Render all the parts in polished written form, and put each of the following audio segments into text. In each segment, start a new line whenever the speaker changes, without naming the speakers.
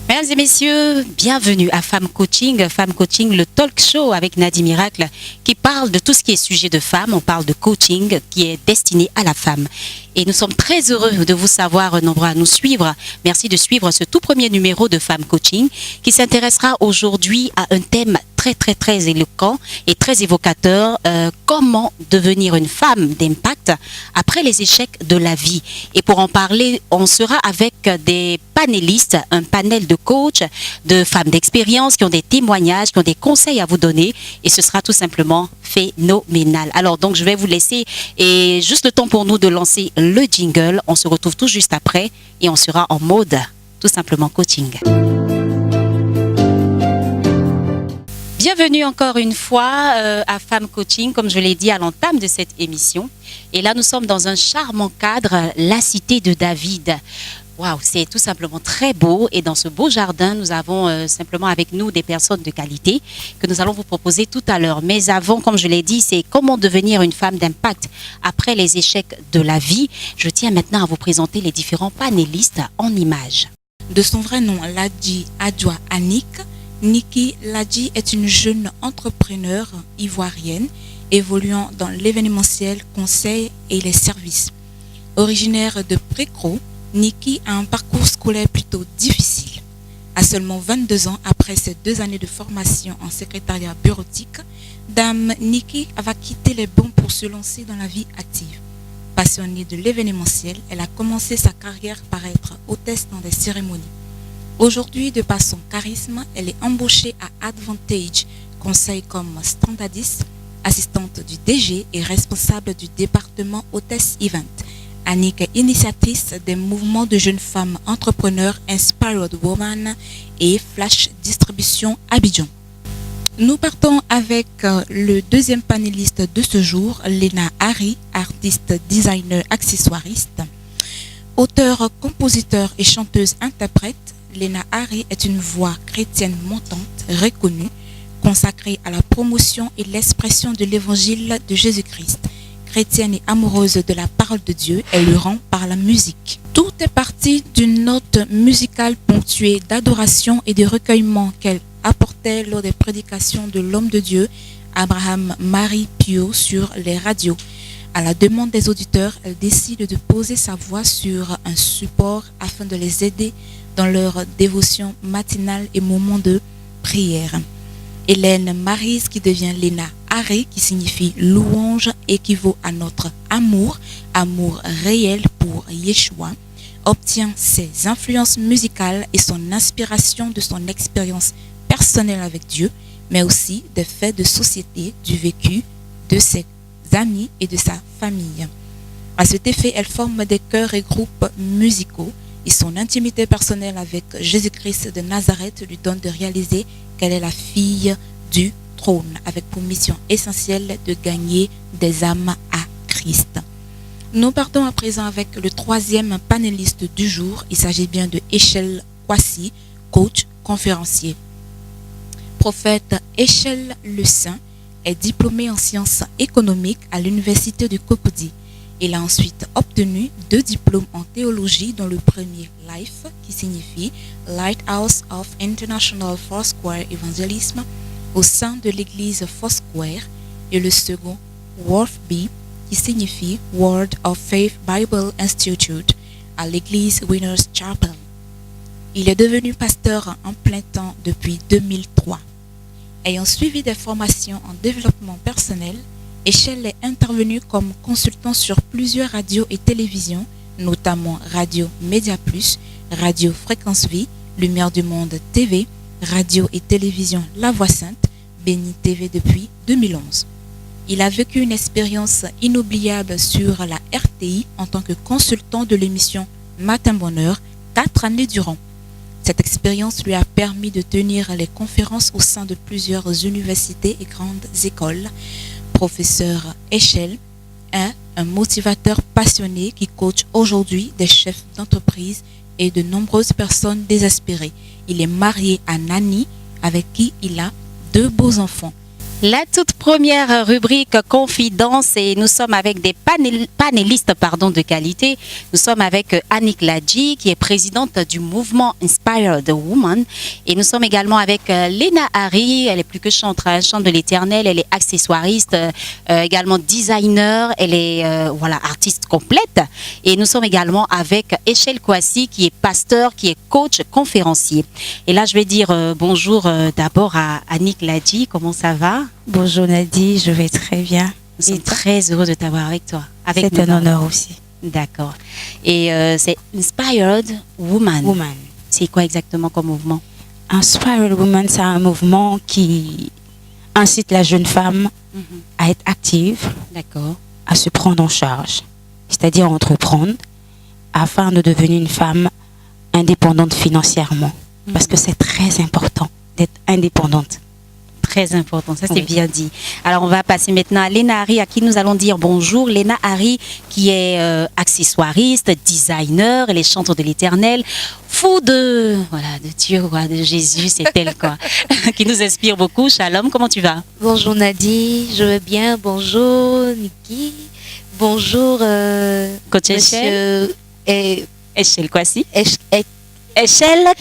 Mesdames et messieurs, bienvenue à Femme Coaching. Femme Coaching, le talk show avec Nadi Miracle qui parle de tout ce qui est sujet de femme. On parle de coaching qui est destiné à la femme. Et nous sommes très heureux de vous savoir nombreux à nous suivre. Merci de suivre ce tout premier numéro de Femme Coaching qui s'intéressera aujourd'hui à un thème très éloquent et très évocateur, comment devenir une femme d'impact après les échecs de la vie. Et pour en parler, on sera avec des panélistes, un panel de coachs, de femmes d'expérience qui ont des témoignages, qui ont des conseils à vous donner, et ce sera tout simplement phénoménal. Alors donc je vais vous laisser et juste le temps pour nous de lancer le jingle. On se retrouve tout juste après et on sera en mode tout simplement coaching. Bienvenue encore une fois à Femme Coaching, comme je l'ai dit à l'entame de cette émission. Et là, nous sommes dans un charmant cadre, la cité de David. Waouh, c'est tout simplement très beau. Et dans ce beau jardin, nous avons simplement avec nous des personnes de qualité que nous allons vous proposer tout à l'heure. Mais avant, comme je l'ai dit, c'est comment devenir une femme d'impact après les échecs de la vie. Je tiens maintenant à vous présenter les différents panélistes en images.
De son vrai nom, Ladji Adjoa Annick, Niki Ladji est une jeune entrepreneure ivoirienne évoluant dans l'événementiel, conseil et les services. Originaire de Précro, Niki a un parcours scolaire plutôt difficile. À seulement 22 ans, après ses 2 années de formation en secrétariat bureautique, Dame Niki va quitter les bancs pour se lancer dans la vie active. Passionnée de l'événementiel, elle a commencé sa carrière par être hôtesse dans des cérémonies. Aujourd'hui, de par son charisme, elle est embauchée à Advantage, conseil comme standardiste, assistante du DG et responsable du département hôtesse event. Annick est initiatrice des mouvements de jeunes femmes entrepreneurs Inspired Woman et Flash Distribution Abidjan. Nous partons avec le deuxième panéliste de ce jour, Lena Harry, artiste, designer, accessoiriste. Auteure, compositeur et chanteuse-interprète, Lena Harry est une voix chrétienne montante, reconnue, consacrée à la promotion et l'expression de l'évangile de Jésus-Christ. Chrétienne et amoureuse de la parole de Dieu, elle le rend par la musique. Tout est parti d'une note musicale ponctuée d'adoration et de recueillement qu'elle apportait lors des prédications de l'homme de Dieu, Abraham Marie Pio, sur les radios. À la demande des auditeurs, elle décide de poser sa voix sur un support afin de les aider dans leur dévotion matinale et moment de prière. Hélène Maryse, qui devient Lena Harry, qui signifie louange, équivaut à notre amour réel pour Yeshua, obtient ses influences musicales et son inspiration de son expérience personnelle avec Dieu, mais aussi des faits de société, du vécu de ses amis et de sa famille. À cet effet, elle forme des chœurs et groupes musicaux et son intimité personnelle avec Jésus-Christ de Nazareth lui donne de réaliser qu'elle est la fille du trône, avec pour mission essentielle de gagner des âmes à Christ. Nous partons à présent avec le troisième panéliste du jour. Il s'agit bien de Echel Kwasi, coach, conférencier. Prophète Echel Le Saint est diplômé en sciences économiques à l'université de Cocody. Il a ensuite obtenu 2 diplômes en théologie, dont le premier Life, qui signifie Lighthouse of International Foursquare Evangelism, au sein de l'église Foursquare, et le second WORFB, qui signifie Word of Faith Bible Institute, à l'église Winners Chapel. Il est devenu pasteur en plein temps depuis 2003. Ayant suivi des formations en développement personnel, Echel est intervenu comme consultant sur plusieurs radios et télévisions, notamment Radio Média Plus, Radio Fréquence Vie, Lumière du Monde TV, Radio et Télévision La Voix Sainte, Béni TV depuis 2011. Il a vécu une expérience inoubliable sur la RTI en tant que consultant de l'émission Matin Bonheur 4 années durant. Cette expérience lui a permis de tenir les conférences au sein de plusieurs universités et grandes écoles. Professeur Echel, un motivateur passionné qui coach aujourd'hui des chefs d'entreprise et de nombreuses personnes désespérées. Il est marié à Nani, avec qui il a 2 beaux enfants.
La toute première rubrique Confidence, et nous sommes avec des panélistes de qualité. Nous sommes avec Annick Ladji, qui est présidente du mouvement Inspired Woman, et nous sommes également avec Léna Harry. Elle est plus que chanteuse, chante de l'Éternel, elle est accessoiriste, également designer, elle est artiste complète. Et nous sommes également avec Echel Kwasi, qui est pasteur, qui est coach, conférencier. Et là, je vais dire bonjour d'abord à Annick Ladji. Comment ça va?
Bonjour Nadie, je vais très bien.
Nous sommes très heureux de t'avoir avec toi.
C'est un honneur aussi.
D'accord. Et c'est Inspired Woman. C'est quoi exactement comme mouvement?
Inspired Woman, c'est un mouvement qui incite la jeune femme à être active,
d'accord,
à se prendre en charge, c'est-à-dire à entreprendre, afin de devenir une femme indépendante financièrement. Parce que c'est très important d'être indépendante.
Très important, ça c'est bien dit. Alors on va passer maintenant à Léna Harry, à qui nous allons dire bonjour. Léna Harry, qui est accessoiriste, designer, elle est chanteuse de l'Éternel, fou de Dieu, de Jésus, c'est elle quoi, qui nous inspire beaucoup. Shalom, comment tu vas?
Bonjour Nadie, je vais bien. Bonjour Niki. Bonjour
Coach Echel. Echel Kwasi.
Echel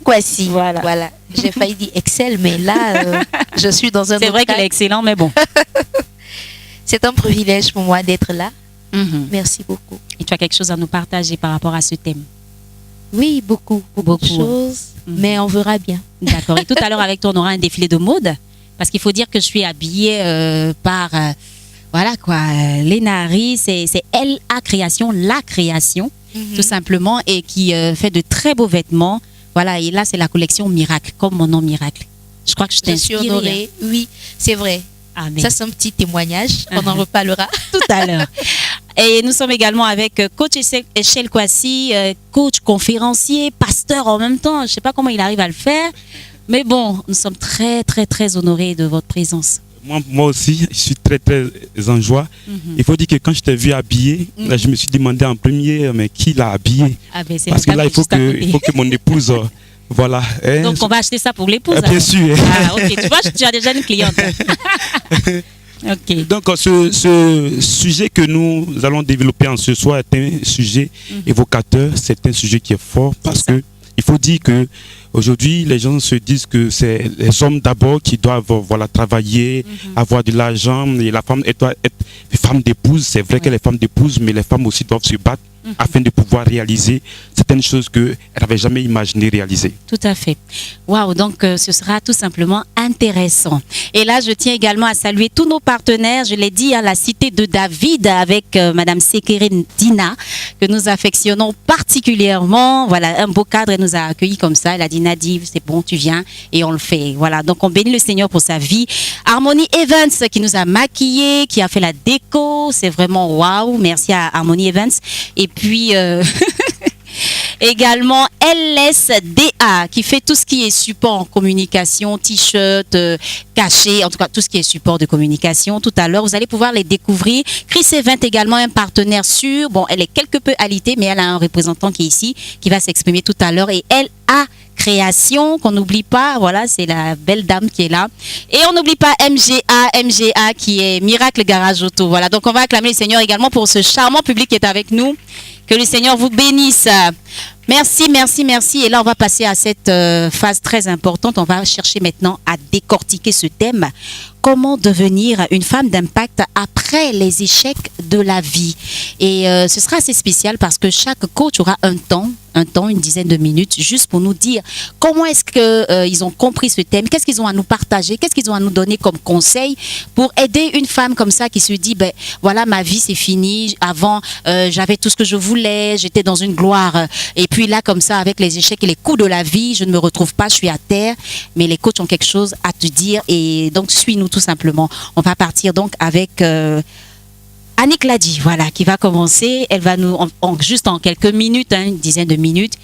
Kwasi.
Voilà.
J'ai failli dire Excel, mais là, je suis dans un.
C'est vrai qu'il est excellent, mais bon.
C'est un privilège pour moi d'être là. Merci beaucoup.
Et tu as quelque chose à nous partager par rapport à ce thème?
Oui, beaucoup de choses, mais on verra bien.
D'accord. Et tout à l'heure, avec toi, on aura un défilé de mode, parce qu'il faut dire que je suis habillée par, Léna Harry, c'est elle, la création, tout simplement, et qui fait de très beaux vêtements. Voilà, et là, c'est la collection Miracle, comme mon nom Miracle. Je crois que je t'ai inspirée.
Je suis honorée, oui, c'est vrai.
Amen.
Ça, c'est un petit témoignage, on en reparlera.
Tout à l'heure. Et nous sommes également avec coach Echel Kwasi, coach conférencier, pasteur en même temps. Je ne sais pas comment il arrive à le faire, mais bon, nous sommes très, très, très honorés de votre présence.
Moi aussi, je suis très, très en joie. Il faut dire que quand je t'ai vu habillé, là, je me suis demandé en premier, mais qui l'a habillé? Parce que là, il faut que mon épouse... Voilà.
Donc, on va acheter ça pour l'épouse.
Bien sûr.
Ah, ok. Tu vois, tu as déjà une cliente. Ok.
Donc, ce sujet que nous allons développer en ce soir est un sujet évocateur. C'est un sujet qui est fort parce que il faut dire que aujourd'hui, les gens se disent que c'est les hommes d'abord qui doivent travailler, avoir de l'argent, et la femme doit être femme d'épouse. C'est vrai que les femmes d'épouse, mais les femmes aussi doivent se battre afin de pouvoir réaliser certaines choses qu'elles n'avaient jamais imaginé réaliser.
Tout à fait. Waouh, donc ce sera tout simplement intéressant. Et là, je tiens également à saluer tous nos partenaires. Je l'ai dit à la Cité de David avec Madame Sekerine Dina, que nous affectionnons particulièrement. Voilà, un beau cadre, elle nous a accueillis comme ça. Elle a dit, Nadie, c'est bon, tu viens, et on le fait. Voilà, donc on bénit le Seigneur pour sa vie. Harmony Evans qui nous a maquillés, qui a fait la déco. C'est vraiment waouh. Merci à Harmony Evans. Et puis également LSDA qui fait tout ce qui est support en communication, t-shirt, cachet, en tout cas tout ce qui est support de communication. Tout à l'heure, vous allez pouvoir les découvrir. Chris Event également un partenaire sûr. Bon, elle est quelque peu alitée, mais elle a un représentant qui est ici, qui va s'exprimer tout à l'heure. Et LA Création, qu'on n'oublie pas, voilà, c'est la belle dame qui est là. Et on n'oublie pas MGA qui est Miracle Garage Auto. Voilà, donc on va acclamer le Seigneur également pour ce charmant public qui est avec nous. Que le Seigneur vous bénisse. Merci, merci, merci. Et là, on va passer à cette phase très importante. On va chercher maintenant à décortiquer ce thème. Comment devenir une femme d'impact après les échecs de la vie? Et ce sera assez spécial parce que chaque coach aura un temps un temps, une dizaine de minutes, juste pour nous dire comment est-ce qu'ils ont compris ce thème, qu'est-ce qu'ils ont à nous partager, qu'est-ce qu'ils ont à nous donner comme conseil pour aider une femme comme ça qui se dit, ben voilà, ma vie c'est fini, avant j'avais tout ce que je voulais, j'étais dans une gloire, et puis là comme ça, avec les échecs et les coups de la vie, je ne me retrouve pas, je suis à terre, mais les coachs ont quelque chose à te dire, et donc suis-nous tout simplement. On va partir donc avec Annick Ladji, voilà, qui va commencer. Elle va nous, juste en quelques minutes, une dizaine de minutes,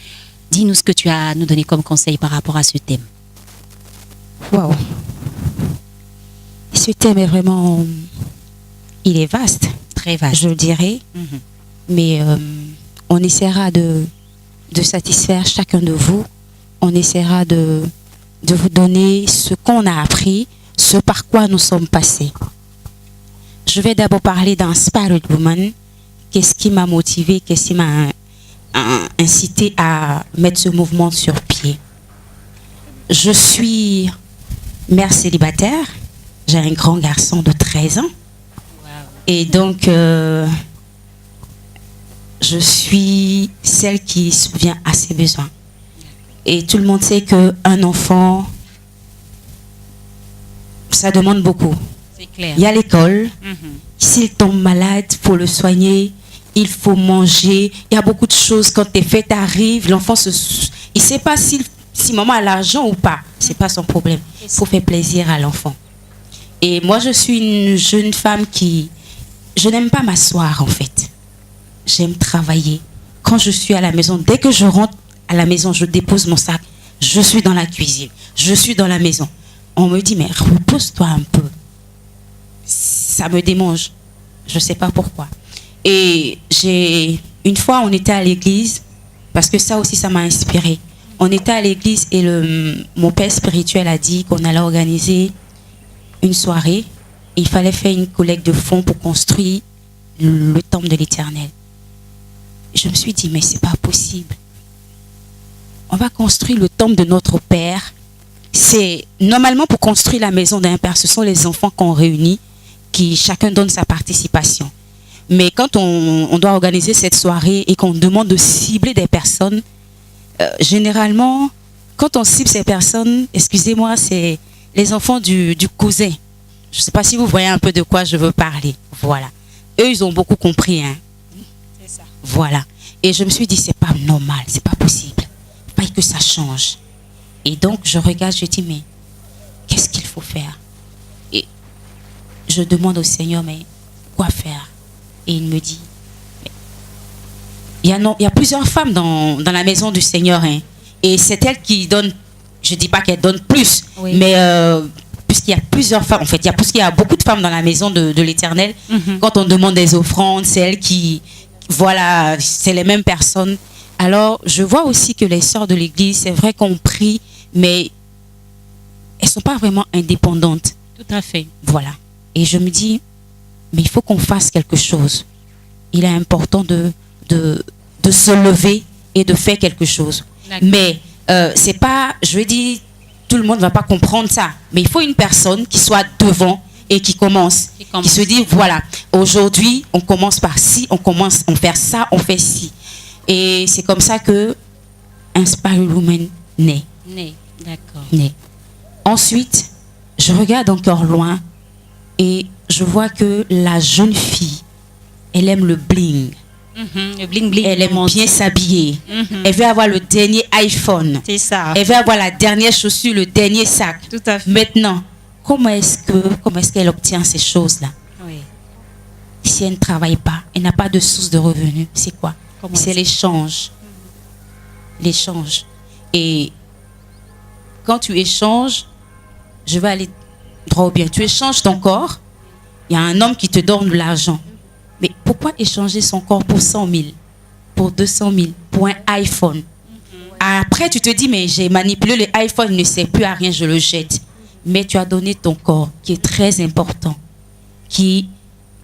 dis-nous ce que tu as à nous donner comme conseil par rapport à ce thème.
Waouh. Ce thème est vraiment, il est vaste,
très vaste,
je le dirais, mais on essaiera de satisfaire chacun de vous. On essaiera de vous donner ce qu'on a appris, ce par quoi nous sommes passés. Je vais d'abord parler d'Inspired Woman. Qu'est-ce qui m'a motivée, qu'est-ce qui m'a incité à mettre ce mouvement sur pied. Je suis mère célibataire. J'ai un grand garçon de 13 ans. Et donc, je suis celle qui subvient à ses besoins. Et tout le monde sait qu'un enfant, ça demande beaucoup.
Clair.
Il y a l'école. S'il tombe malade, il faut le soigner. Il faut manger. Il y a beaucoup de choses. Quand tes fêtes arrivent, l'enfant il ne sait pas si maman a l'argent ou pas. Ce n'est pas son problème. Il faut faire plaisir à l'enfant. Et moi, je suis une jeune femme qui... Je n'aime pas m'asseoir, en fait. J'aime travailler. Quand je suis à la maison, dès que je rentre à la maison, je dépose mon sac. Je suis dans la cuisine. Je suis dans la maison. On me dit, mais repose-toi un peu. Ça me démange. Je ne sais pas pourquoi. Et une fois, on était à l'église, parce que ça aussi, ça m'a inspirée. On était à l'église et mon père spirituel a dit qu'on allait organiser une soirée. Il fallait faire une collecte de fonds pour construire le temple de l'Éternel. Je me suis dit, mais c'est pas possible. On va construire le temple de notre Père. C'est normalement pour construire la maison d'un père, ce sont les enfants qu'on réunit, qui chacun donne sa participation. Mais quand on doit organiser cette soirée et qu'on demande de cibler des personnes, généralement, quand on cible ces personnes, excusez-moi, c'est les enfants du cousin. Je ne sais pas si vous voyez un peu de quoi je veux parler. Voilà. Eux, ils ont beaucoup compris. Hein. C'est ça. Voilà. Et je me suis dit, c'est pas normal, c'est pas possible. Pas que ça change. Et donc, je regarde, je dis, mais qu'est-ce qu'il faut faire? Et je demande au Seigneur, mais quoi faire? Et il me dit, il y a plusieurs femmes dans la maison du Seigneur. Hein, et c'est elle qui donne, je ne dis pas qu'elle donne plus, oui. Mais puisqu'il y a plusieurs femmes, en fait, puisqu'il y a beaucoup de femmes dans la maison de l'Éternel, quand on demande des offrandes, c'est elle qui, voilà, c'est les mêmes personnes. Alors, je vois aussi que les sœurs de l'église, c'est vrai qu'on prie, mais elles ne sont pas vraiment indépendantes.
Tout à fait.
Voilà. Et je me dis, mais il faut qu'on fasse quelque chose. Il est important de se lever et de faire quelque chose. Mais c'est pas, je veux dire, tout le monde ne va pas comprendre ça. Mais il faut une personne qui soit devant et qui commence. Qui se dit, voilà, aujourd'hui, on commence par ci, on fait ça, on fait ci. Et c'est comme ça que Inspired Woman naît.
D'accord.
Ensuite, je regarde encore loin et je vois que la jeune fille, elle aime le bling.
Le bling bling.
Elle aime bien s'habiller. Elle veut avoir le dernier iPhone.
C'est ça.
Elle veut avoir la dernière chaussure, le dernier sac.
Tout à fait.
Maintenant, comment est-ce qu'elle obtient ces choses-là?
Oui.
Si elle ne travaille pas, elle n'a pas de source de revenus, c'est quoi? C'est l'échange. L'échange. Et quand tu échanges, je vais aller droit au bien. Tu échanges ton corps, il y a un homme qui te donne de l'argent. Mais pourquoi échanger son corps pour 100 000, pour 200 000, pour un iPhone? Après, tu te dis, mais j'ai manipulé le iPhone, il ne sert plus à rien, je le jette. Mais tu as donné ton corps, qui est très important, qui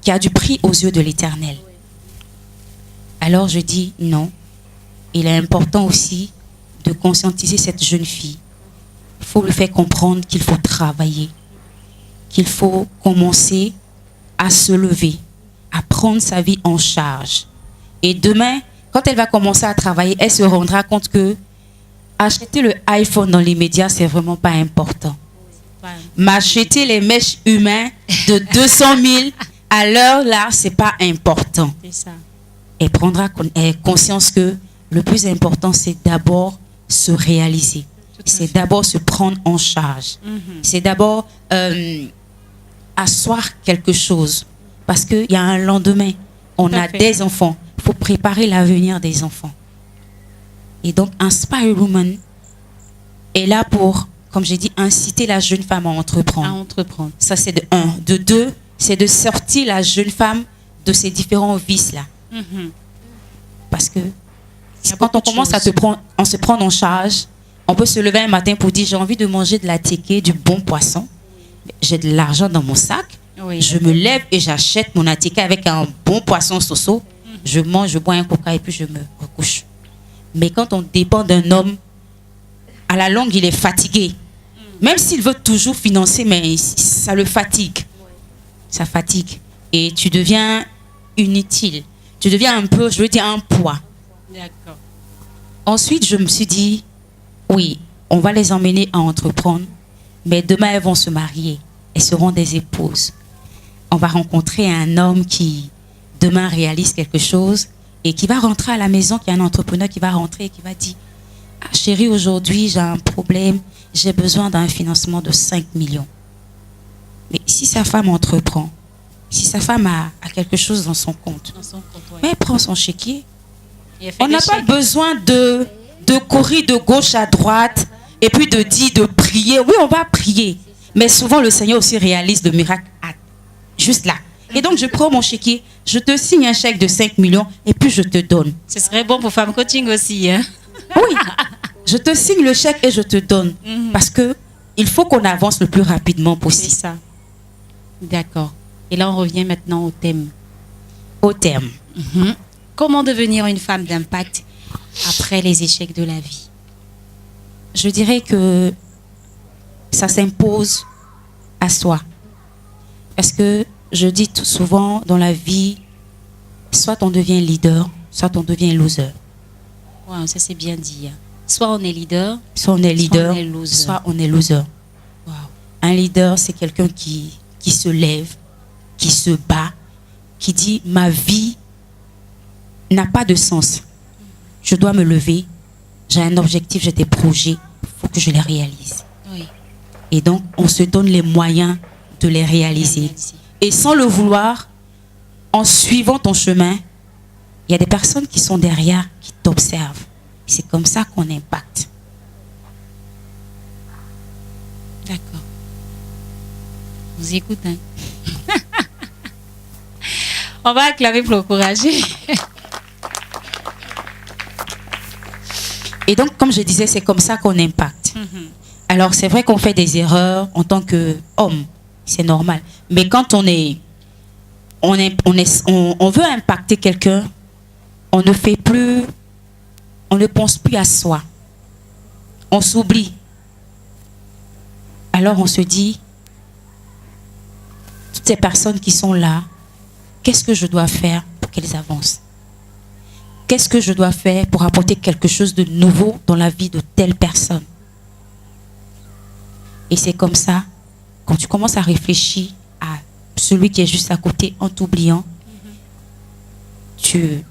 a du prix aux yeux de l'Éternel. Alors je dis non. Il est important aussi de conscientiser cette jeune fille. Il faut lui faire comprendre qu'il faut travailler, qu'il faut commencer à se lever, à prendre sa vie en charge. Et demain, quand elle va commencer à travailler, elle se rendra compte que acheter le iPhone dans l'immédiat, c'est vraiment pas important. M'acheter les mèches humains de 200 000 à l'heure, là, c'est pas important.
C'est ça.
Elle prendra conscience que le plus important, c'est d'abord se réaliser. C'est d'abord se prendre en charge. C'est d'abord asseoir quelque chose. Parce qu'il y a un lendemain. On a des enfants. Il faut préparer l'avenir des enfants. Et donc, Inspire Woman est là pour, comme j'ai dit, inciter la jeune femme à entreprendre.
À entreprendre.
Ça, c'est de un. De deux, c'est de sortir la jeune femme de ces différents vices-là. Parce que quand on commence à se prendre en charge, on peut se lever un matin pour dire, j'ai envie de manger de la téké, du bon poisson. J'ai de l'argent dans mon sac.
Oui.
Je me lève et j'achète mon attiqué avec un bon poisson soso. Je mange, je bois un coca et puis je me recouche. Mais quand on dépend d'un homme, à la longue, il est fatigué. Même s'il veut toujours financer, mais ça le fatigue. Ça fatigue. Et tu deviens inutile. Tu deviens un peu, je veux dire, un poids.
D'accord.
Ensuite, je me suis dit, oui, on va les emmener à entreprendre, mais demain, elles vont se marier. Elles seront des épouses. On va rencontrer un homme qui, demain, réalise quelque chose et qui va rentrer à la maison, qui est un entrepreneur qui va rentrer et qui va dire, ah, chérie, aujourd'hui, j'ai un problème, j'ai besoin d'un financement de 5 millions. Mais si sa femme entreprend, si sa femme a quelque chose dans son compte, mais elle prend son chéquier. On n'a pas besoin de courir de gauche à droite et puis de dire, de prier. Oui, on va prier. Mais souvent, le Seigneur aussi réalise le miracle juste là. Et donc, je prends mon chéquier, je te signe un chèque de 5 millions et puis je te donne.
Ce serait bon pour Femme Coaching aussi. Hein?
Oui, je te signe le chèque et je te donne. Parce qu'il faut qu'on avance le plus rapidement possible.
C'est ça. D'accord. Et là, on revient maintenant au thème.
Au terme.
Comment devenir une femme d'impact après les échecs de la vie?
Je dirais que ça s'impose à soi. Parce que je dis tout souvent dans la vie, soit on devient leader, soit on devient loser.
Wow, ça c'est bien dit. Soit on est leader,
soit on est leader,
soit on est loser.
Wow. Un leader, c'est quelqu'un qui se lève, qui se bat, qui dit ma vie n'a pas de sens. Je dois me lever, j'ai un objectif, j'ai des projets, il faut que je les réalise.
Oui.
Et donc, on se donne les moyens de les réaliser. Et sans le vouloir, en suivant ton chemin, il y a des personnes qui sont derrière, qui t'observent. C'est comme ça qu'on impacte.
D'accord. Je vous écoute. Hein. On va acclamer pour l'encourager.
Et donc, comme je disais, c'est comme ça qu'on impacte. Alors, c'est vrai qu'on fait des erreurs en tant qu'homme. C'est normal. Mais quand on veut impacter quelqu'un, on ne pense plus à soi. On s'oublie. Alors, on se dit, toutes ces personnes qui sont là, qu'est-ce que je dois faire pour qu'elles avancent? Qu'est-ce que je dois faire pour apporter quelque chose de nouveau dans la vie de telle personne? Et c'est comme ça, quand tu commences à réfléchir à celui qui est juste à côté en t'oubliant, tu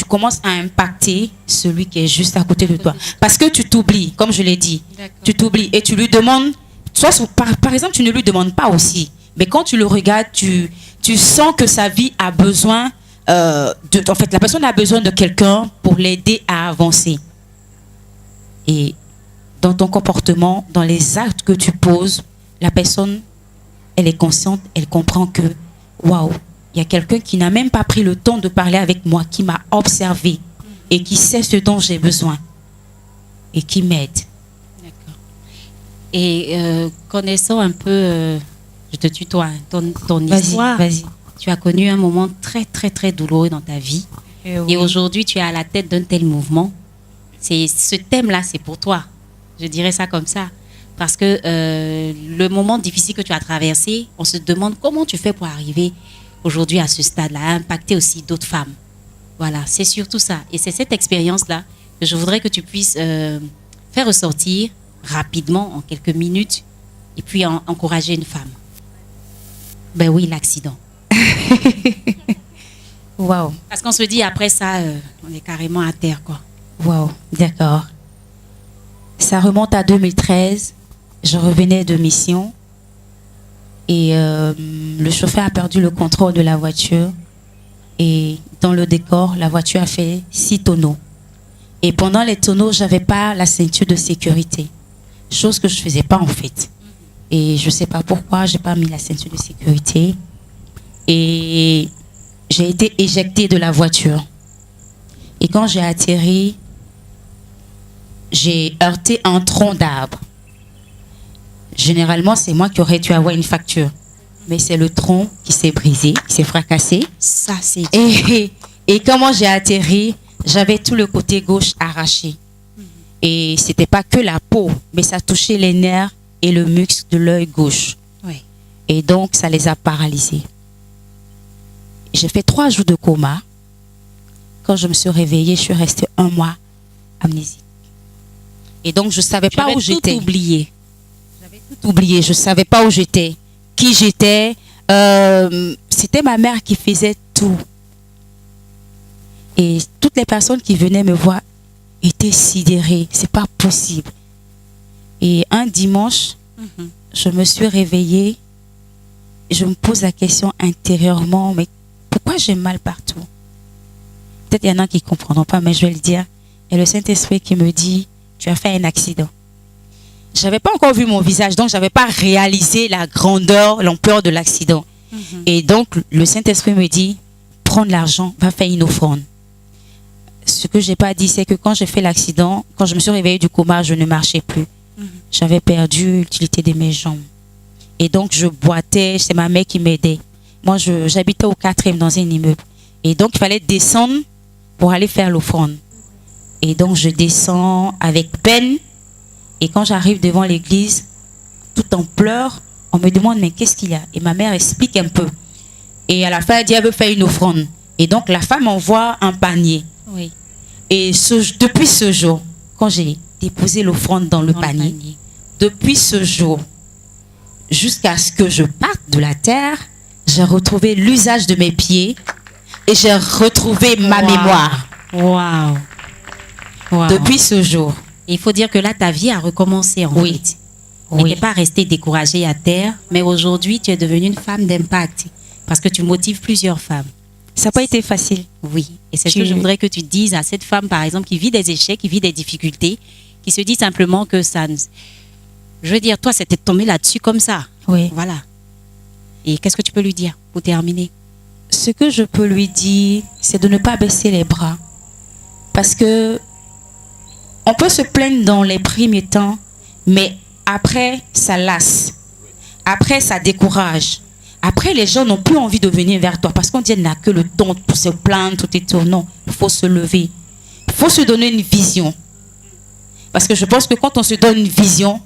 commences à impacter celui qui est juste à côté de toi. Parce que tu t'oublies, comme je l'ai dit. Tu t'oublies et tu lui demandes, par exemple, tu ne lui demandes pas aussi. Mais quand tu le regardes, tu sens que sa vie a besoin, en fait, la personne a besoin de quelqu'un pour l'aider à avancer. Et dans ton comportement, dans les actes que tu poses, la personne, elle est consciente, elle comprend que, waouh, il y a quelqu'un qui n'a même pas pris le temps de parler avec moi, qui m'a observé et qui sait ce dont j'ai besoin et qui m'aide.
D'accord. Et connaissant un peu, je te tutoie, ton histoire,
vas-y.
Tu as connu un moment très, très, très douloureux dans ta vie.
Oui.
Et aujourd'hui, tu es à la tête d'un tel mouvement. Ce thème-là, c'est pour toi. Je dirais ça comme ça. Parce que le moment difficile que tu as traversé, on se demande comment tu fais pour arriver aujourd'hui à ce stade-là, à impacter aussi d'autres femmes. Voilà, c'est surtout ça. Et c'est cette expérience-là que je voudrais que tu puisses faire ressortir rapidement, en quelques minutes, et puis encourager une femme. Ben oui, l'accident.
Waouh,
Parce qu'on se dit, après ça, on est carrément à terre, quoi.
waouh, d'accord. Ça remonte à 2013. Je revenais de mission et le chauffeur a perdu le contrôle de la voiture. Et dans le décor, la voiture a fait 6 tonneaux. Et pendant les tonneaux, j'avais pas la ceinture de sécurité. Chose que je faisais pas en fait. Et je sais pas pourquoi, j'ai pas mis la ceinture de sécurité. Et j'ai été éjectée de la voiture. Et quand j'ai atterri, j'ai heurté un tronc d'arbre. Généralement, c'est moi qui aurais dû avoir une facture. Mais c'est le tronc qui s'est brisé, qui s'est fracassé.
Ça, c'est...
Et comment j'ai atterri, j'avais tout le côté gauche arraché. Et c'était pas que la peau, mais ça touchait les nerfs et le muscle de l'œil gauche.
Oui.
Et donc, ça les a paralysés. J'ai fait 3 jours de coma. Quand je me suis réveillée, je suis restée 1 mois amnésique. Et donc, je savais pas où j'étais.
Tout oublié.
J'avais tout oublié. Je savais pas où j'étais, qui j'étais. C'était ma mère qui faisait tout. Et toutes les personnes qui venaient me voir étaient sidérées. C'est pas possible. Et un dimanche, je me suis réveillée. Je me pose la question intérieurement, mais pourquoi j'ai mal partout? Peut-être il y en a qui ne comprendront pas, mais je vais le dire. Et le Saint-Esprit qui me dit, tu as fait un accident. Je n'avais pas encore vu mon visage, donc je n'avais pas réalisé la grandeur, l'ampleur de l'accident. Et donc, le Saint-Esprit me dit, prends de l'argent, va faire une offrande. Ce que je n'ai pas dit, c'est que quand j'ai fait l'accident, quand je me suis réveillée du coma, je ne marchais plus. J'avais perdu l'utilité de mes jambes. Et donc, je boitais, c'est ma mère qui m'aidait. Moi, j'habitais au 4e dans un immeuble. Et donc, il fallait descendre pour aller faire l'offrande. Et donc, je descends avec peine. Et quand j'arrive devant l'église, tout en pleurs, on me demande, mais qu'est-ce qu'il y a? Et ma mère explique un peu. Et à la fin, elle dit, elle veut faire une offrande. Et donc, la femme envoie un panier.
Oui.
Et depuis ce jour, quand j'ai déposé l'offrande dans le panier, depuis ce jour, jusqu'à ce que je parte de la terre, j'ai retrouvé l'usage de mes pieds et j'ai retrouvé ma mémoire.
Waouh. Wow.
Depuis ce jour.
Et il faut dire que là, ta vie a recommencé en
Oui.
fait. Tu
Oui.
n'es pas restée découragée à terre, mais aujourd'hui, tu es devenue une femme d'impact parce que tu motives plusieurs femmes.
Ça n'a pas été facile.
Oui. Et c'est ce que je voudrais que tu dises à cette femme, par exemple, qui vit des échecs, qui vit des difficultés, qui se dit simplement que ça... Je veux dire, toi, c'était tombé là-dessus comme ça.
Oui.
Voilà. Et qu'est-ce que tu peux lui dire pour terminer?
Ce que je peux lui dire, c'est de ne pas baisser les bras. Parce que on peut se plaindre dans les premiers temps, mais après, ça lasse. Après, ça décourage. Après, les gens n'ont plus envie de venir vers toi parce qu'on dit qu'il n'a que le temps pour se plaindre, tout et tout. Non, il faut se lever. Il faut se donner une vision. Parce que je pense que quand on se donne une vision,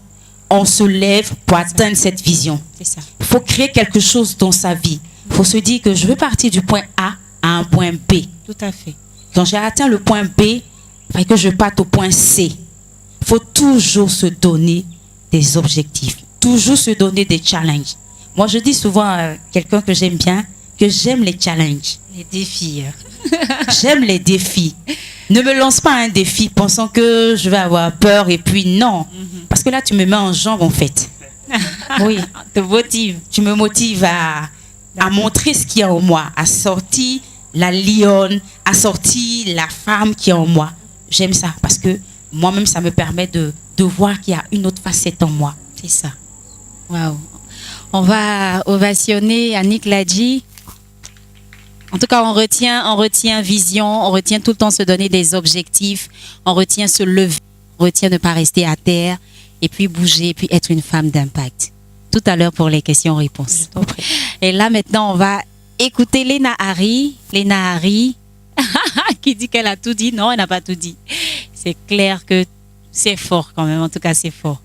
on se lève pour atteindre cette vision.
C'est ça.
Il faut créer quelque chose dans sa vie. Il faut se dire que je veux partir du point A à un point B.
Tout à fait.
Quand j'ai atteint le point B, il faut que je parte au point C. Il faut toujours se donner des objectifs. Toujours se donner des challenges. Moi, je dis souvent à quelqu'un que j'aime bien que j'aime les challenges.
Les défis.
J'aime les défis. Ne me lance pas un défi pensant que je vais avoir peur et puis non. Parce que là, tu me mets en jambe en fait. Oui.
Te motive.
Tu me motives à montrer ce qu'il y a en moi, à sortir la lionne, à sortir la femme qui est en moi. J'aime ça parce que moi-même, ça me permet de voir qu'il y a une autre facette en moi.
C'est ça. Waouh. On va ovationner Annick Ladji. En tout cas, on retient vision, on retient tout le temps se donner des objectifs, on retient se lever, on retient ne pas rester à terre, et puis bouger, et puis être une femme d'impact. Tout à l'heure pour les questions-réponses. Et là, maintenant, on va écouter Léna Harry. Léna Harry, qui dit qu'elle a tout dit. Non, elle n'a pas tout dit. C'est clair que c'est fort quand même, en tout cas, c'est fort.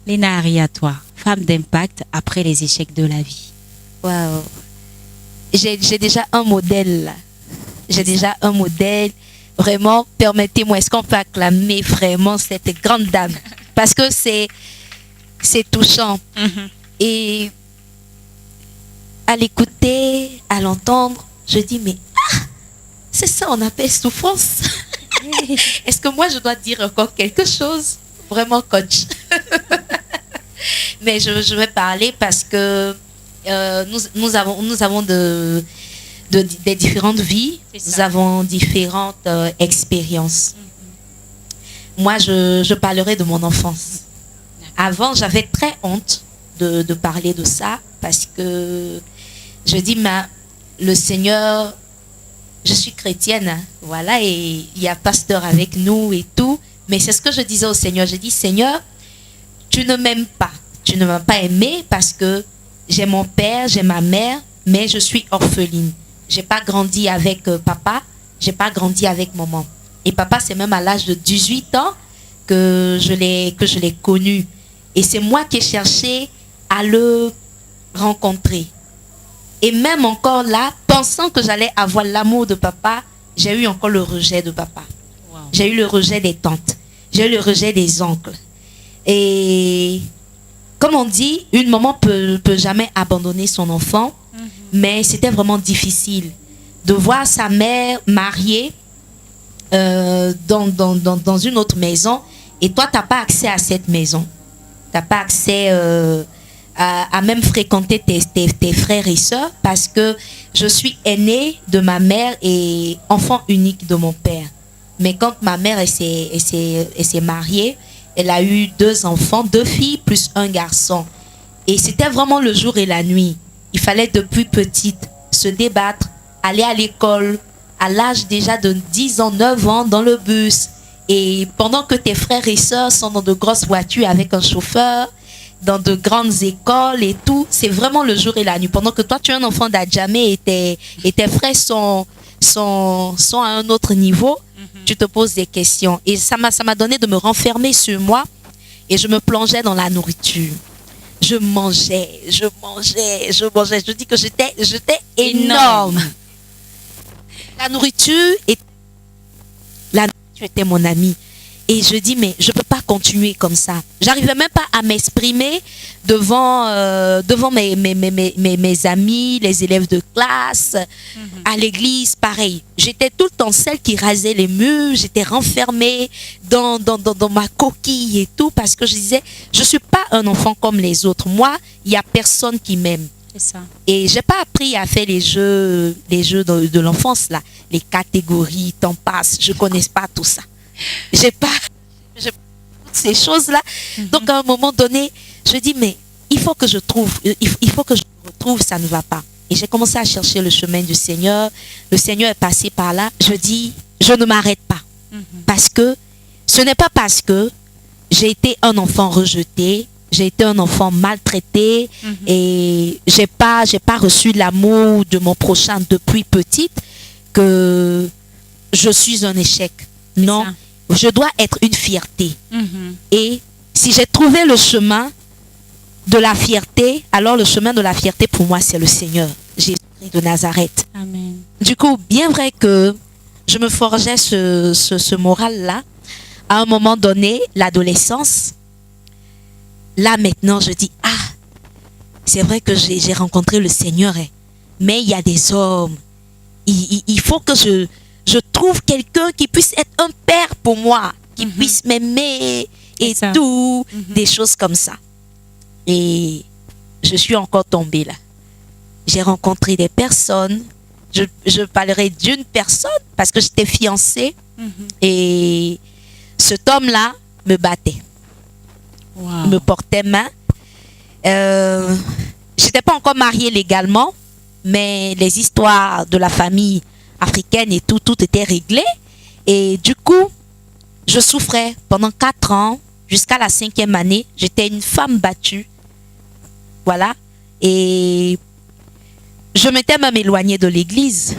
Léna Harry, à toi. Femme d'impact après les échecs de la vie.
Waouh. J'ai déjà un modèle là. J'ai déjà un modèle. Vraiment, permettez-moi, est-ce qu'on peut acclamer vraiment cette grande dame? Parce que c'est touchant. Et à l'écouter, à l'entendre, je dis, mais c'est ça on appelle souffrance. Est-ce que moi je dois dire encore quelque chose? Vraiment, coach. Mais je vais parler parce que nous avons des différentes vies, nous avons différentes expériences. Moi, je parlerai de mon enfance. Avant, j'avais très honte de parler de ça parce que je dis, le Seigneur, je suis chrétienne, hein, voilà, et il y a pasteur avec nous et tout, mais c'est ce que je disais au Seigneur. Je dis, Seigneur, tu ne m'aimes pas, tu ne m'as pas aimé parce que j'ai mon père, j'ai ma mère, mais je suis orpheline. J'ai pas grandi avec papa, j'ai pas grandi avec maman. Et papa, c'est même à l'âge de 18 ans que je l'ai connu. Et c'est moi qui ai cherché à le rencontrer. Et même encore là, pensant que j'allais avoir l'amour de papa, j'ai eu encore le rejet de papa. Wow. J'ai eu le rejet des tantes. J'ai eu le rejet des oncles. Et comme on dit, une maman peut jamais abandonner son enfant, mais c'était vraiment difficile de voir sa mère mariée dans une autre maison et toi, tu n'as pas accès à cette maison. Tu n'as pas accès à même fréquenter tes frères et sœurs parce que je suis aînée de ma mère et enfant unique de mon père. Mais quand ma mère s'est mariée, elle a eu 2 enfants, 2 filles plus 1 garçon. Et c'était vraiment le jour et la nuit. Il fallait depuis petite se débattre, aller à l'école, à l'âge déjà de 10 ans, 9 ans, dans le bus. Et pendant que tes frères et sœurs sont dans de grosses voitures avec un chauffeur, dans de grandes écoles et tout, c'est vraiment le jour et la nuit. Pendant que toi, tu es un enfant d'Adjamé et tes frères sont à un autre niveau, tu te poses des questions. Et ça m'a donné de me renfermer sur moi et je me plongeais dans la nourriture. Je mangeais. Je dis que j'étais énorme. La nourriture était mon amie. Et je dis, mais je ne peux pas continuer comme ça. J'arrivais même pas à m'exprimer devant mes amis, les élèves de classe, à l'église, pareil. J'étais tout le temps celle qui rasait les murs, j'étais renfermée dans ma coquille et tout, parce que je disais, je ne suis pas un enfant comme les autres. Moi, il n'y a personne qui m'aime. C'est ça. Et je n'ai pas appris à faire les jeux de l'enfance, là. Les catégories, t'en passes, je ne connais pas tout ça. J'ai pas toutes ces choses-là. Donc, à un moment donné, je dis, mais il faut que je retrouve, ça ne va pas. Et j'ai commencé à chercher le chemin du Seigneur. Le Seigneur est passé par là. Je dis, je ne m'arrête pas. Parce que ce n'est pas parce que j'ai été un enfant rejeté, j'ai été un enfant maltraité et j'ai pas reçu l'amour de mon prochain depuis petite que je suis un échec. Non. Je dois être une fierté. Et si j'ai trouvé le chemin de la fierté, alors le chemin de la fierté pour moi, c'est le Seigneur, Jésus de Nazareth. Amen. Du coup, bien vrai que je me forgeais ce moral-là, à un moment donné, l'adolescence, là maintenant, je dis, c'est vrai que j'ai rencontré le Seigneur, mais il y a des hommes. Il faut que je trouve quelqu'un qui puisse être un père pour moi, qui puisse m'aimer et tout, des choses comme ça. Et je suis encore tombée là. J'ai rencontré des personnes, je parlerai d'une personne parce que j'étais fiancée et cet homme-là me battait, me portait main. J'étais pas encore mariée légalement, mais les histoires de la famille africaine et tout était réglé. Et du coup, je souffrais pendant 4 ans, jusqu'à la 5e année. J'étais une femme battue. Voilà. Et je m'étais même éloignée de l'église.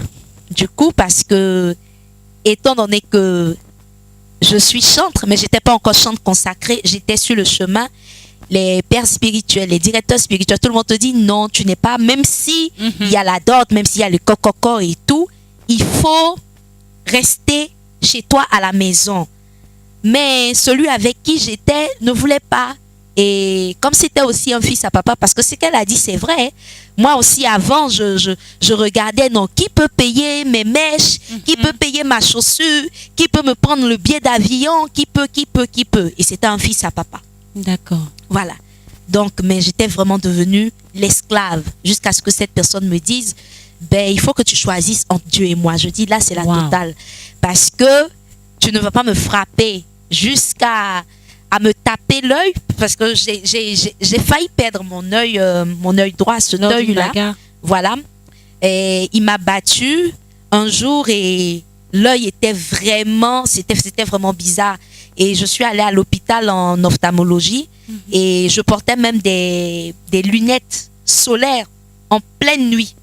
Du coup, parce que, étant donné que je suis chantre, mais j'étais pas encore chantre consacrée, j'étais sur le chemin. Les pères spirituels, les directeurs spirituels, tout le monde te dit non, tu n'es pas, même si il y a la dot, même s'il y a le cococo et tout, il faut rester chez toi à la maison. Mais celui avec qui j'étais ne voulait pas. Et comme c'était aussi un fils à papa, parce que ce qu'elle a dit, c'est vrai. Moi aussi, avant, je regardais, non, qui peut payer mes mèches, qui peut payer ma chaussure, qui peut me prendre le billet d'avion, qui peut. Et c'était un fils à papa.
D'accord.
Voilà. Donc, mais j'étais vraiment devenue l'esclave jusqu'à ce que cette personne me dise, ben, il faut que tu choisisses entre Dieu et moi. Je dis, là, c'est la totale. Parce que tu ne vas pas me frapper jusqu'à me taper l'œil, parce que j'ai failli perdre mon œil droit, ce œil-là. Voilà. Et il m'a battu un jour et l'œil était vraiment, c'était vraiment bizarre. Et je suis allée à l'hôpital en ophtalmologie et je portais même des lunettes solaires en pleine nuit.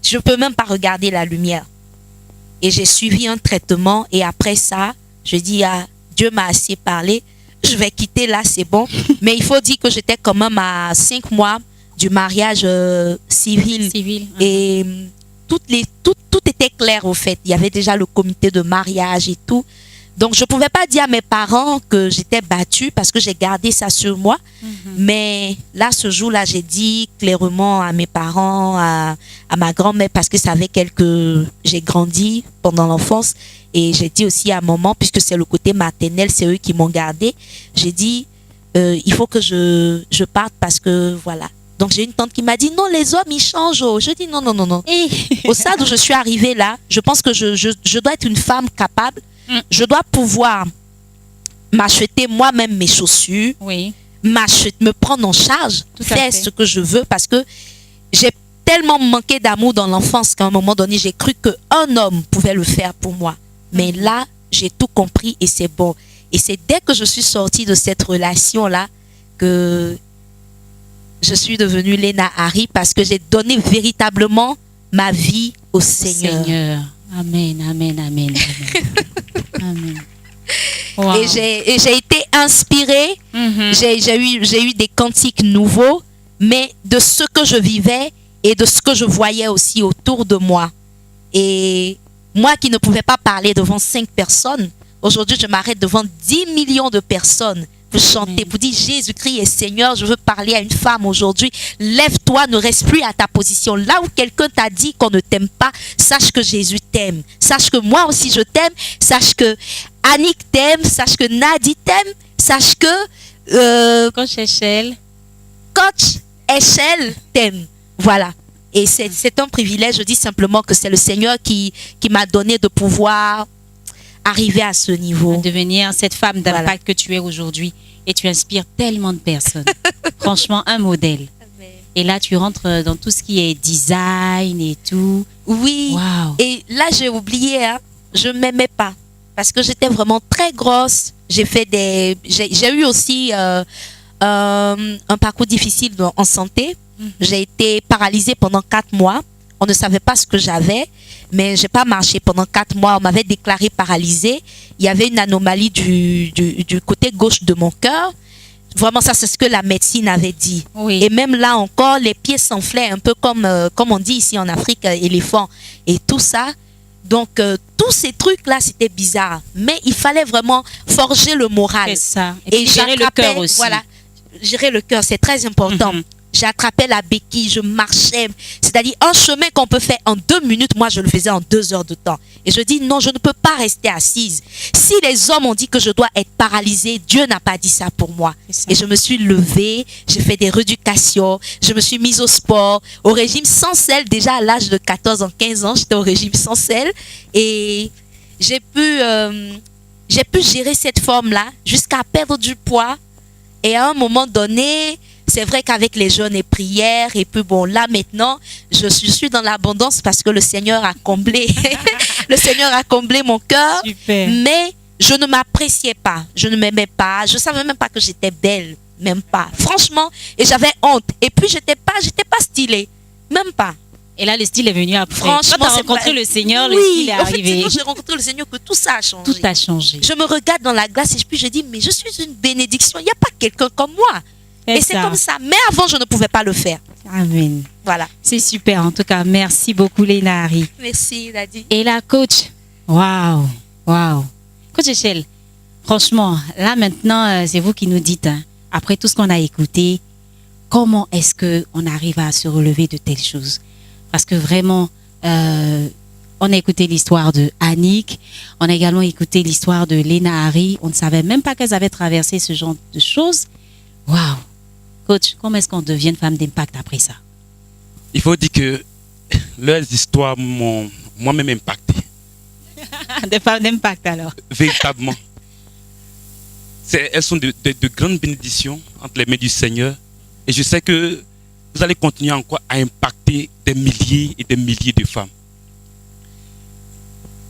Je ne peux même pas regarder la lumière. Et j'ai suivi un traitement et après ça, je dis, ah, Dieu m'a assez parlé, je vais quitter là, c'est bon. Mais il faut dire que j'étais quand même à 5 mois du mariage civil. Et tout était clair au fait. Il y avait déjà le comité de mariage et tout. Donc, je ne pouvais pas dire à mes parents que j'étais battue parce que j'ai gardé ça sur moi. Mais là, ce jour-là, j'ai dit clairement à mes parents, à ma grand-mère, parce que c'est avec elle que j'ai grandi pendant l'enfance. Et j'ai dit aussi à maman, puisque c'est le côté maternel, c'est eux qui m'ont gardé. J'ai dit, il faut que je parte parce que voilà. Donc, j'ai une tante qui m'a dit, non, les hommes, ils changent. Je dis, non. Au stade où je suis arrivée là, je pense que je dois être une femme capable. Je dois pouvoir m'acheter moi-même mes chaussures, me prendre en charge, faire ce que je veux parce que j'ai tellement manqué d'amour dans l'enfance qu'à un moment donné, j'ai cru qu'un homme pouvait le faire pour moi. Mais là, j'ai tout compris et c'est bon. Et c'est dès que je suis sortie de cette relation-là que je suis devenue Lena Harry parce que j'ai donné véritablement ma vie au Seigneur.
Amen. Amen. Wow.
Et j'ai été inspirée. J'ai eu des cantiques nouveaux, mais de ce que je vivais et de ce que je voyais aussi autour de moi. Et moi qui ne pouvais pas parler devant 5 personnes, aujourd'hui je m'arrête devant 10 millions de personnes pour chanter, pour dire Jésus-Christ est Seigneur, je veux parler à une femme aujourd'hui. Lève-toi, ne reste plus à ta position. Là où quelqu'un t'a dit qu'on ne t'aime pas, sache que Jésus t'aime. Sache que moi aussi je t'aime. Sache que Annick t'aime. Sache que Nadie t'aime. Sache que Coach Echelle t'aime. Voilà. Et c'est un privilège. Je dis simplement que c'est le Seigneur qui m'a donné de pouvoir arriver à ce niveau.
Devenir cette femme d'impact que tu es aujourd'hui. Et tu inspires tellement de personnes. Franchement, un modèle. Et là, tu rentres dans tout ce qui est design et tout.
Oui.
Wow.
Et là, j'ai oublié, hein, je ne m'aimais pas. Parce que j'étais vraiment très grosse. J'ai eu aussi un parcours difficile en santé. J'ai été paralysée pendant 4 mois. On ne savait pas ce que j'avais, mais je n'ai pas marché pendant 4 mois. On m'avait déclaré paralysée. Il y avait une anomalie du côté gauche de mon cœur. Vraiment, ça, c'est ce que la médecine avait dit.
Oui.
Et même là encore, les pieds s'enflaient un peu comme on dit ici en Afrique, éléphant. Et tout ça. Donc, tous ces trucs-là, c'était bizarre. Mais il fallait vraiment forger le moral.
C'est ça. Et gérer le cœur aussi.
Voilà, gérer le cœur, c'est très important. J'attrapais la béquille, je marchais. C'est-à-dire, un chemin qu'on peut faire en 2 minutes, moi, je le faisais en 2 heures de temps. Et je dis, non, je ne peux pas rester assise. Si les hommes ont dit que je dois être paralysée, Dieu n'a pas dit ça pour moi. Et je me suis levée, j'ai fait des rééducations, je me suis mise au sport, au régime sans sel. Déjà à l'âge de 14 ans, 15 ans, j'étais au régime sans sel. Et j'ai pu gérer cette forme-là jusqu'à perdre du poids. Et à un moment donné, c'est vrai qu'avec les jeûnes et prières, et puis bon, là maintenant, je suis dans l'abondance parce que le Seigneur a comblé, le Seigneur a comblé mon cœur.
Super.
Mais je ne m'appréciais pas, je ne m'aimais pas, je savais même pas que j'étais belle, même pas. Franchement, et j'avais honte. Et puis j'étais pas stylée, même pas.
Et là, le style est venu après.
Franchement,
quand tu as rencontré le Seigneur,
oui,
le style est arrivé.
Quand j'ai rencontré le Seigneur, que tout ça a changé.
Tout a changé.
Je me regarde dans la glace et puis je dis, mais je suis une bénédiction. Il n'y a pas quelqu'un comme moi. Et c'est comme ça. Mais avant, je ne pouvais pas le faire.
Amen.
Voilà.
C'est super. En tout cas, merci beaucoup, Léna Harry.
Merci, Daddy.
Et la coach, waouh, waouh. Coach Echelle, franchement, là maintenant, c'est vous qui nous dites, hein, après tout ce qu'on a écouté, comment est-ce qu'on arrive à se relever de telles choses? Parce que vraiment, on a écouté l'histoire de Annick, on a également écouté l'histoire de Léna Harry. On ne savait même pas qu'elles avaient traversé ce genre de choses. Waouh. Coach, comment est-ce qu'on devient une femme d'impact après ça?
Il faut dire que leurs histoires m'ont moi-même impacté.
Des femmes d'impact alors.
Véritablement. Elles sont de grandes bénédictions entre les mains du Seigneur. Et je sais que vous allez continuer encore à impacter des milliers et des milliers de femmes.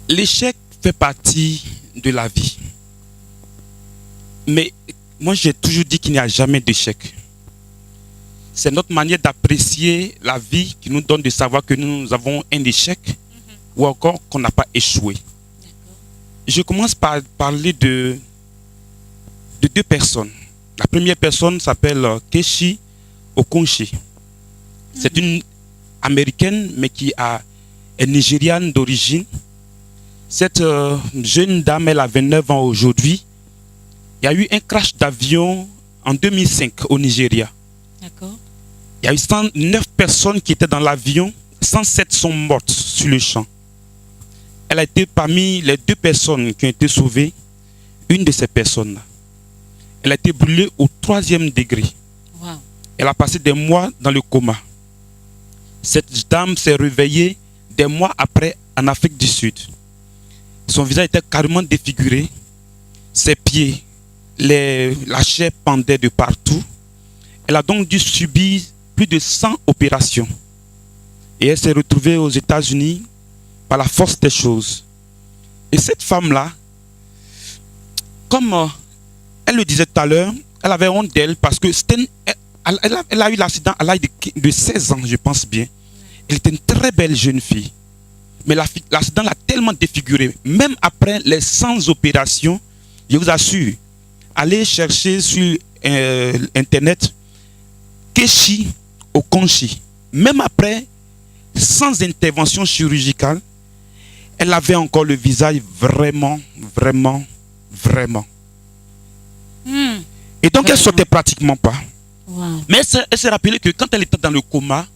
L'échec fait partie de la vie. Mais moi, j'ai toujours dit qu'il n'y a jamais d'échec. C'est notre manière d'apprécier la vie qui nous donne de savoir que nous avons un échec ou encore qu'on n'a pas échoué. Je commence par parler de deux personnes. La première personne s'appelle Keshi Okonche. C'est une américaine mais qui est nigériane d'origine. Cette jeune dame, elle a 29 ans aujourd'hui. Il y a eu un crash d'avion en 2005 au Nigeria.
D'accord.
Il y a eu 109 personnes qui étaient dans l'avion, 107 sont mortes sur le champ. Elle a été parmi les 2 personnes qui ont été sauvées, une de ces personnes-là. Elle a été brûlée au 3e degré.
Wow.
Elle a passé des mois dans le coma. Cette dame s'est réveillée des mois après en Afrique du Sud. Son visage était carrément défiguré. Ses pieds, la chair pendait de partout. Elle a donc dû subir plus de 100 opérations. Et elle s'est retrouvée aux États-Unis par la force des choses. Et cette femme-là, comme elle le disait tout à l'heure, elle avait honte d'elle parce que elle a eu l'accident à l'âge de 16 ans, je pense bien. Elle était une très belle jeune fille. Mais l'accident l'a tellement défigurée. Même après les 100 opérations, je vous assure, allez chercher sur Internet Keshi Okonche. Même après, sans intervention chirurgicale, elle avait encore le visage vraiment. Et donc elle ne sortait pratiquement pas.
Wow.
Mais elle s'est rappelée que quand elle était dans le coma,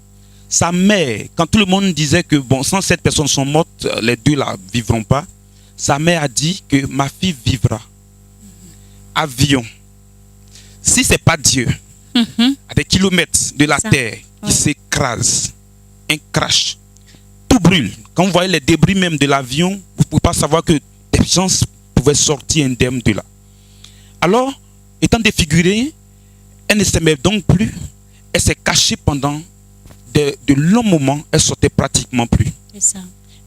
sa mère, quand tout le monde disait que bon, 107 personnes sont mortes, les 2 là vivront pas, sa mère a dit que ma fille vivra. Avion. Si ce n'est pas Dieu, à des kilomètres de la terre, qui s'écrase, un crash, tout brûle. Quand vous voyez les débris même de l'avion, vous ne pouvez pas savoir que des gens pouvaient sortir indemnes de là. Alors, étant défigurée, elle ne s'aimait donc plus. Elle s'est cachée pendant de longs moments. Elle ne sortait pratiquement plus.
C'est ça.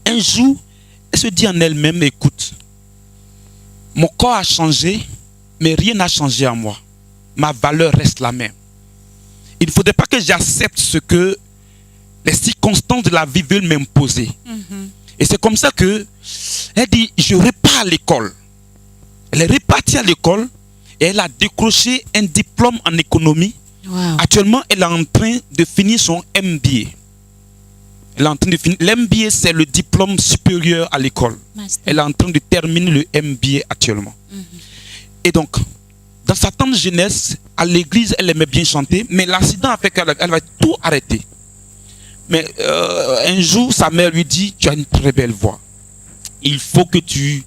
Un jour, elle se dit en elle-même, écoute, mon corps a changé, mais rien n'a changé en moi. Ma valeur reste la même. Il ne faudrait pas que j'accepte ce que les circonstances de la vie veulent m'imposer. Et c'est comme ça que elle dit, je repars à l'école. Elle est repartie à l'école et elle a décroché un diplôme en économie.
Wow.
Actuellement, elle est en train de finir son MBA. Elle est en train de finir. L'MBA, c'est le diplôme supérieur à l'école. Elle est en train de terminer le MBA actuellement. Et donc, dans sa tendre jeunesse, à l'église, elle aimait bien chanter, mais l'accident a fait qu'elle va tout arrêter. Mais un jour, sa mère lui dit, tu as une très belle voix. Il faut que tu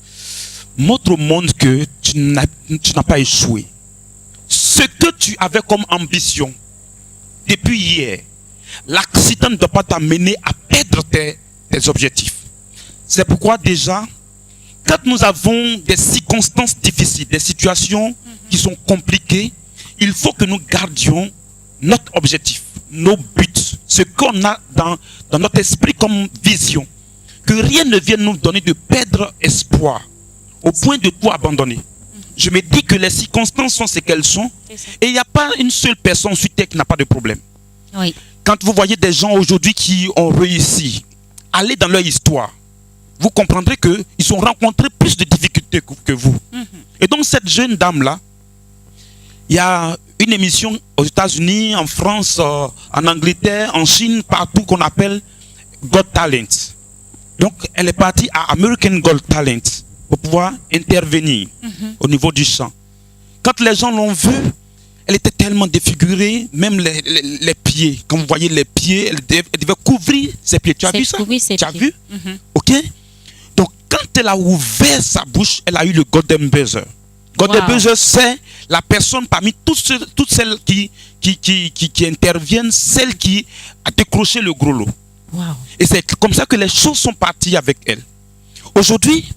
montres au monde que tu n'as pas échoué. Ce que tu avais comme ambition depuis hier, l'accident ne doit pas t'amener à perdre tes objectifs. C'est pourquoi déjà, quand nous avons des circonstances difficiles, des situations qui sont compliquées, il faut que nous gardions notre objectif, nos buts, ce qu'on a dans notre esprit comme vision. Que rien ne vienne nous donner de perdre espoir au point de tout abandonner. Je me dis que les circonstances sont ce qu'elles sont et il n'y a pas une seule personne sur terre qui n'a pas de problème.
Oui.
Quand vous voyez des gens aujourd'hui qui ont réussi, allez dans leur histoire, vous comprendrez qu'ils ont rencontré plus de difficultés que vous. Et donc cette jeune dame-là, Il y a une émission aux États-Unis, en France, en Angleterre, en Chine, partout qu'on appelle Got Talent. Donc, elle est partie à American Got Talent pour pouvoir intervenir au niveau du chant. Quand les gens l'ont vue, elle était tellement défigurée, même les pieds. Quand vous voyez les pieds, elle devait couvrir ses pieds. Tu as vu ça? Tu as vu? Ok? Donc, quand elle a ouvert sa bouche, elle a eu le Golden Buzzer. Golden Buzzer, c'est la personne parmi toutes celles qui interviennent, celle qui a décroché le gros lot.
Wow.
Et c'est comme ça que les choses sont parties avec elle. Aujourd'hui,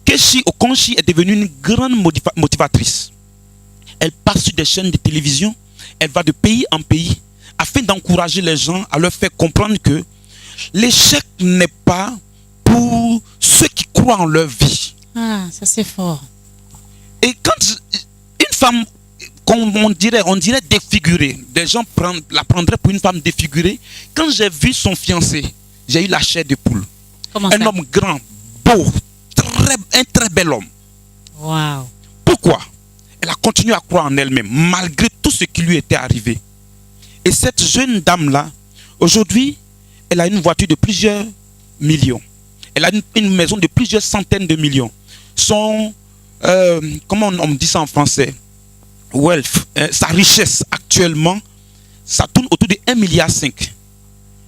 Keshi Okonchi est devenue une grande motivatrice. Elle passe sur des chaînes de télévision, elle va de pays en pays afin d'encourager les gens à leur faire comprendre que l'échec n'est pas pour ceux qui croient en leur vie.
Ah, ça c'est fort.
Et quand une femme, on dirait défigurée, des gens la prendraient pour une femme défigurée. Quand j'ai vu son fiancé, j'ai eu la chair de poule.
Comment
un
ça?
homme grand, beau, un très bel homme.
Wow.
Pourquoi? Elle a continué à croire en elle-même, malgré tout ce qui lui était arrivé. Et cette jeune dame-là, aujourd'hui, elle a une voiture de plusieurs millions. Elle a une maison de plusieurs centaines de millions. Son, comment on dit ça en français? Wealth, sa richesse actuellement, ça tourne autour de 1,5 milliard.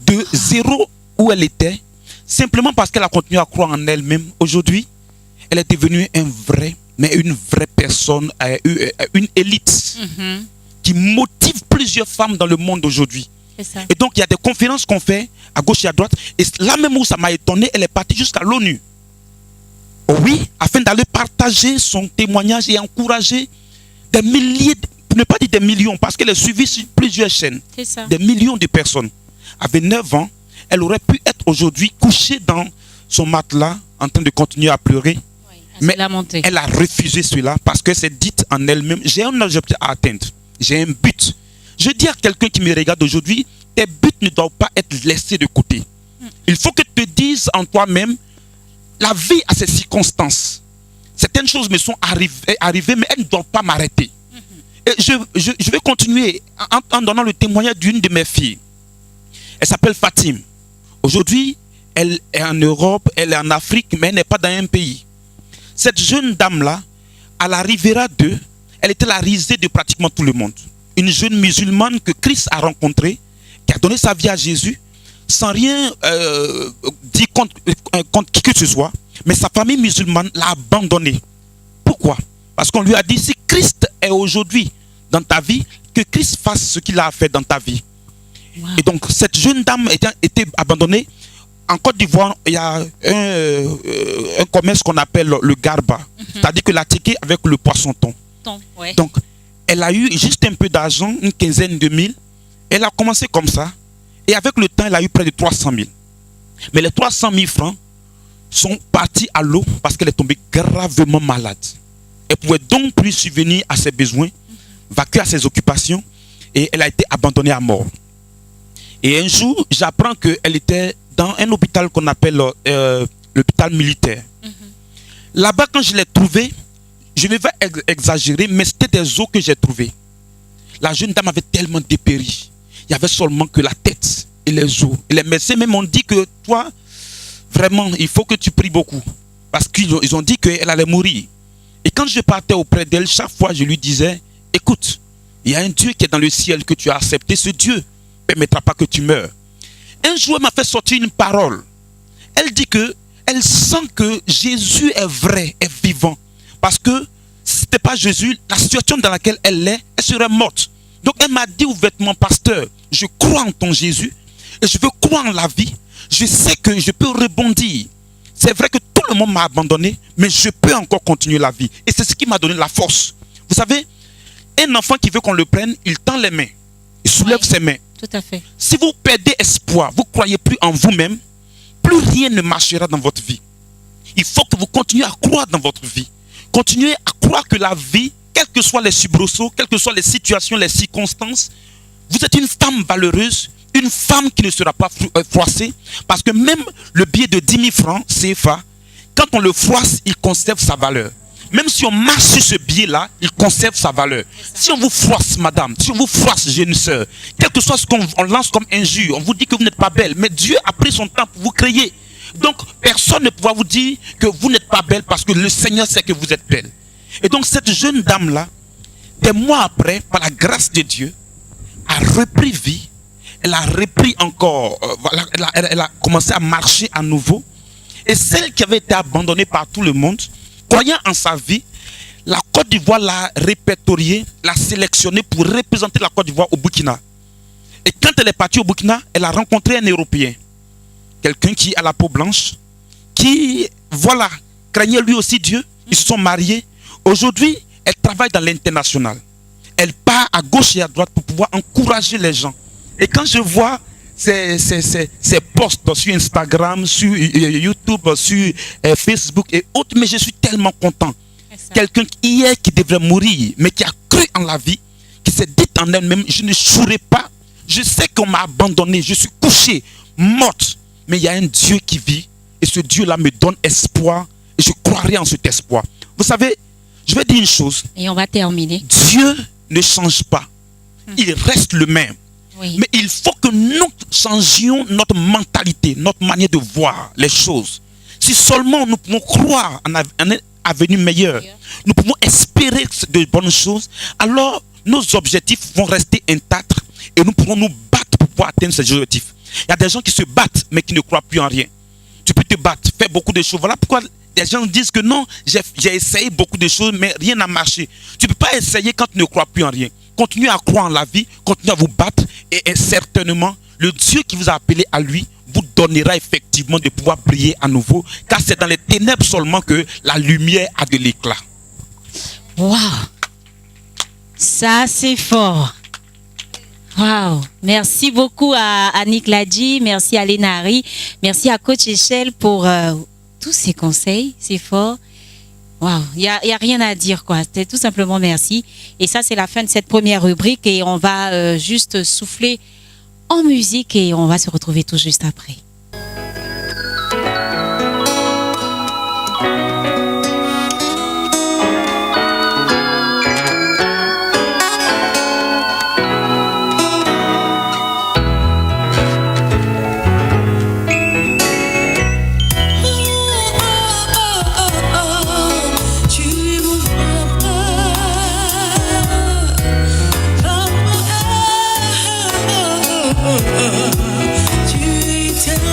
De zéro où elle était, simplement parce qu'elle a continué à croire en elle-même. Aujourd'hui, elle est devenue une vraie personne, une élite qui motive plusieurs femmes dans le monde aujourd'hui. Et donc, il y a des conférences qu'on fait à gauche et à droite. Et là même où ça m'a étonné, elle est partie jusqu'à l'ONU. Oh oui, afin d'aller partager son témoignage et encourager des milliers, pour ne pas dire des millions, parce qu'elle est suivie sur plusieurs chaînes. Des millions de personnes. À 29 ans, elle aurait pu être aujourd'hui couchée dans son matelas en train de continuer à pleurer. Mais elle a refusé cela parce que c'est dit en elle-même, j'ai un objectif à atteindre, j'ai un but. Je dis à quelqu'un qui me regarde aujourd'hui, tes buts ne doivent pas être laissés de côté. Il faut que tu te dises en toi-même, la vie a ses circonstances. Certaines choses me sont arrivées, mais elles ne doivent pas m'arrêter. Et je vais continuer en donnant le témoignage d'une de mes filles. Elle s'appelle Fatim. Aujourd'hui, elle est en Europe, elle est en Afrique, mais elle n'est pas dans un pays. Cette jeune dame-là, à la Riviera 2, elle était la risée de pratiquement tout le monde. Une jeune musulmane que Christ a rencontrée, qui a donné sa vie à Jésus, sans rien dire contre qui que ce soit, mais sa famille musulmane l'a abandonnée. Pourquoi? Parce qu'on lui a dit, si Christ est aujourd'hui dans ta vie, que Christ fasse ce qu'il a fait dans ta vie. Wow. Et donc, cette jeune dame était abandonnée. En Côte d'Ivoire, il y a un commerce qu'on appelle le garba. C'est-à-dire que la ticket avec le poisson-thon.
Ouais.
Donc, elle a eu juste un peu d'argent, une quinzaine de mille. Elle a commencé comme ça. Et avec le temps, elle a eu près de 300 000. Mais les 300 000 francs sont partis à l'eau parce qu'elle est tombée gravement malade. Elle pouvait donc plus subvenir à ses besoins, vaquer à ses occupations, et elle a été abandonnée à mort. Et un jour, j'apprends qu'elle était dans un hôpital qu'on appelle l'hôpital militaire. Là-bas, quand je l'ai trouvée, je ne vais pas exagérer, mais c'était des os que j'ai trouvés. La jeune dame avait tellement dépéri. Il n'y avait seulement que la tête et les os. Et les médecins même ont dit que toi, vraiment, il faut que tu pries beaucoup. Parce qu'ils ont dit qu'elle allait mourir. Et quand je partais auprès d'elle, chaque fois, je lui disais, écoute, il y a un Dieu qui est dans le ciel que tu as accepté. Ce Dieu ne permettra pas que tu meurs. Un jour, elle m'a fait sortir une parole. Elle dit que elle sent que Jésus est vrai, est vivant. Parce que si ce n'était pas Jésus, la situation dans laquelle elle est, elle serait morte. Donc elle m'a dit ouvertement, pasteur, je crois en ton Jésus et je veux croire en la vie. Je sais que je peux rebondir. C'est vrai que tout le monde m'a abandonné, mais je peux encore continuer la vie. Et c'est ce qui m'a donné la force. Vous savez, un enfant qui veut qu'on le prenne, il tend les mains. Il soulève ses mains.
Tout à fait.
Si vous perdez espoir, vous ne croyez plus en vous-même, plus rien ne marchera dans votre vie. Il faut que vous continuiez à croire dans votre vie. Continuez à croire que la vie, quels que soient les soubresauts, quelles que soient les situations, les circonstances, vous êtes une femme valeureuse, une femme qui ne sera pas froissée, parce que même le billet de 10 000 francs CFA, quand on le froisse, il conserve sa valeur. Même si on marche sur ce billet, habillé là, il conserve sa valeur. Si on vous froisse, madame, si on vous froisse, jeune sœur, quel que soit ce qu'on lance comme injure, on vous dit que vous n'êtes pas belle, mais Dieu a pris son temps pour vous créer. Donc, personne ne pourra vous dire que vous n'êtes pas belle parce que le Seigneur sait que vous êtes belle. Et donc, cette jeune dame-là, des mois après, par la grâce de Dieu, a repris vie. Elle a repris encore, elle a commencé à marcher à nouveau. Et celle qui avait été abandonnée par tout le monde, croyant en sa vie, la Côte d'Ivoire l'a répertoriée, l'a sélectionnée pour représenter la Côte d'Ivoire au Burkina. Et quand elle est partie au Burkina, elle a rencontré un Européen. Quelqu'un qui a la peau blanche, qui, voilà, craignait lui aussi Dieu. Ils se sont mariés. Aujourd'hui, elle travaille dans l'international. Elle part à gauche et à droite pour pouvoir encourager les gens. Et quand je vois ces posts sur Instagram, sur YouTube, sur Facebook et autres, mais je suis tellement content. Quelqu'un hier qui devrait mourir, mais qui a cru en la vie, qui s'est dit en elle-même, je ne jouerai pas. Je sais qu'on m'a abandonné, je suis couché, morte. Mais il y a un Dieu qui vit. Et ce Dieu-là me donne espoir. Et je croirai en cet espoir. Vous savez, je vais dire une chose.
Et on va terminer.
Dieu ne change pas. Il reste le même.
Oui.
Mais il faut que nous changions notre mentalité, notre manière de voir les choses. Si seulement nous pouvons croire en un avenir meilleur, nous pouvons espérer de bonnes choses, alors nos objectifs vont rester intacts et nous pourrons nous battre pour pouvoir atteindre ces objectifs. Il y a des gens qui se battent mais qui ne croient plus en rien. Tu peux te battre, faire beaucoup de choses. Voilà pourquoi des gens disent que non, j'ai essayé beaucoup de choses mais rien n'a marché. Tu ne peux pas essayer quand tu ne crois plus en rien. Continuez à croire en la vie, continuez à vous battre et certainement le Dieu qui vous a appelé à lui vous donnera effectivement de pouvoir briller à nouveau, car c'est dans les ténèbres seulement que la lumière a de l'éclat.
Waouh! Ça, c'est fort. Waouh! Merci beaucoup à Annick Ladji, merci à Lénari, merci à Coach Echelle pour tous ces conseils, c'est fort. Waouh, il y a rien à dire quoi. C'était tout simplement merci. Et ça c'est la fin de cette première rubrique et on va juste souffler en musique et on va se retrouver tout juste après.
Tu es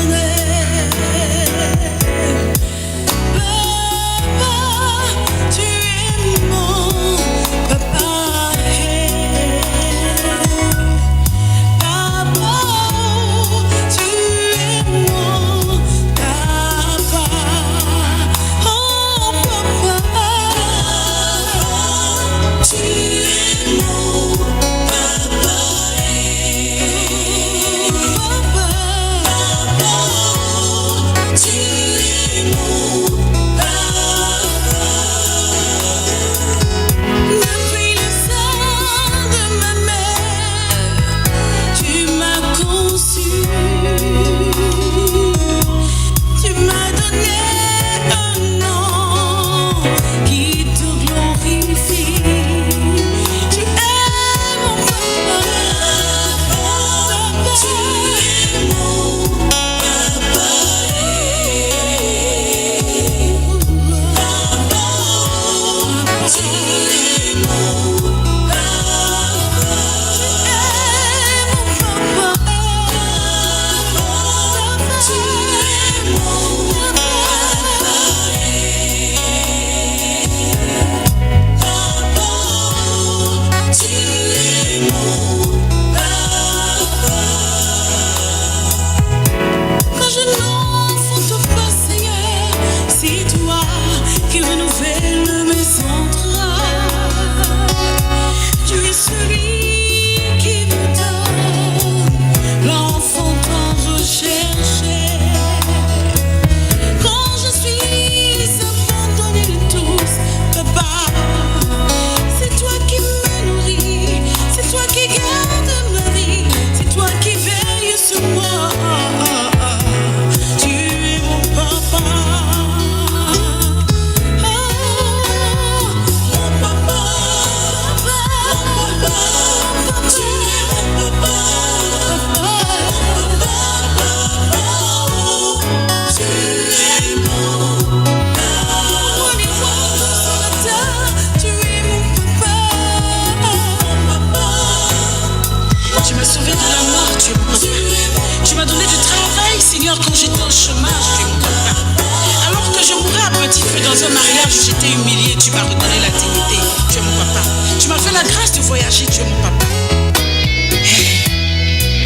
que dans un mariage où j'étais humiliée, tu m'as redonné la dignité. Tu es mon papa. Tu m'as fait la grâce de voyager, tu es mon papa.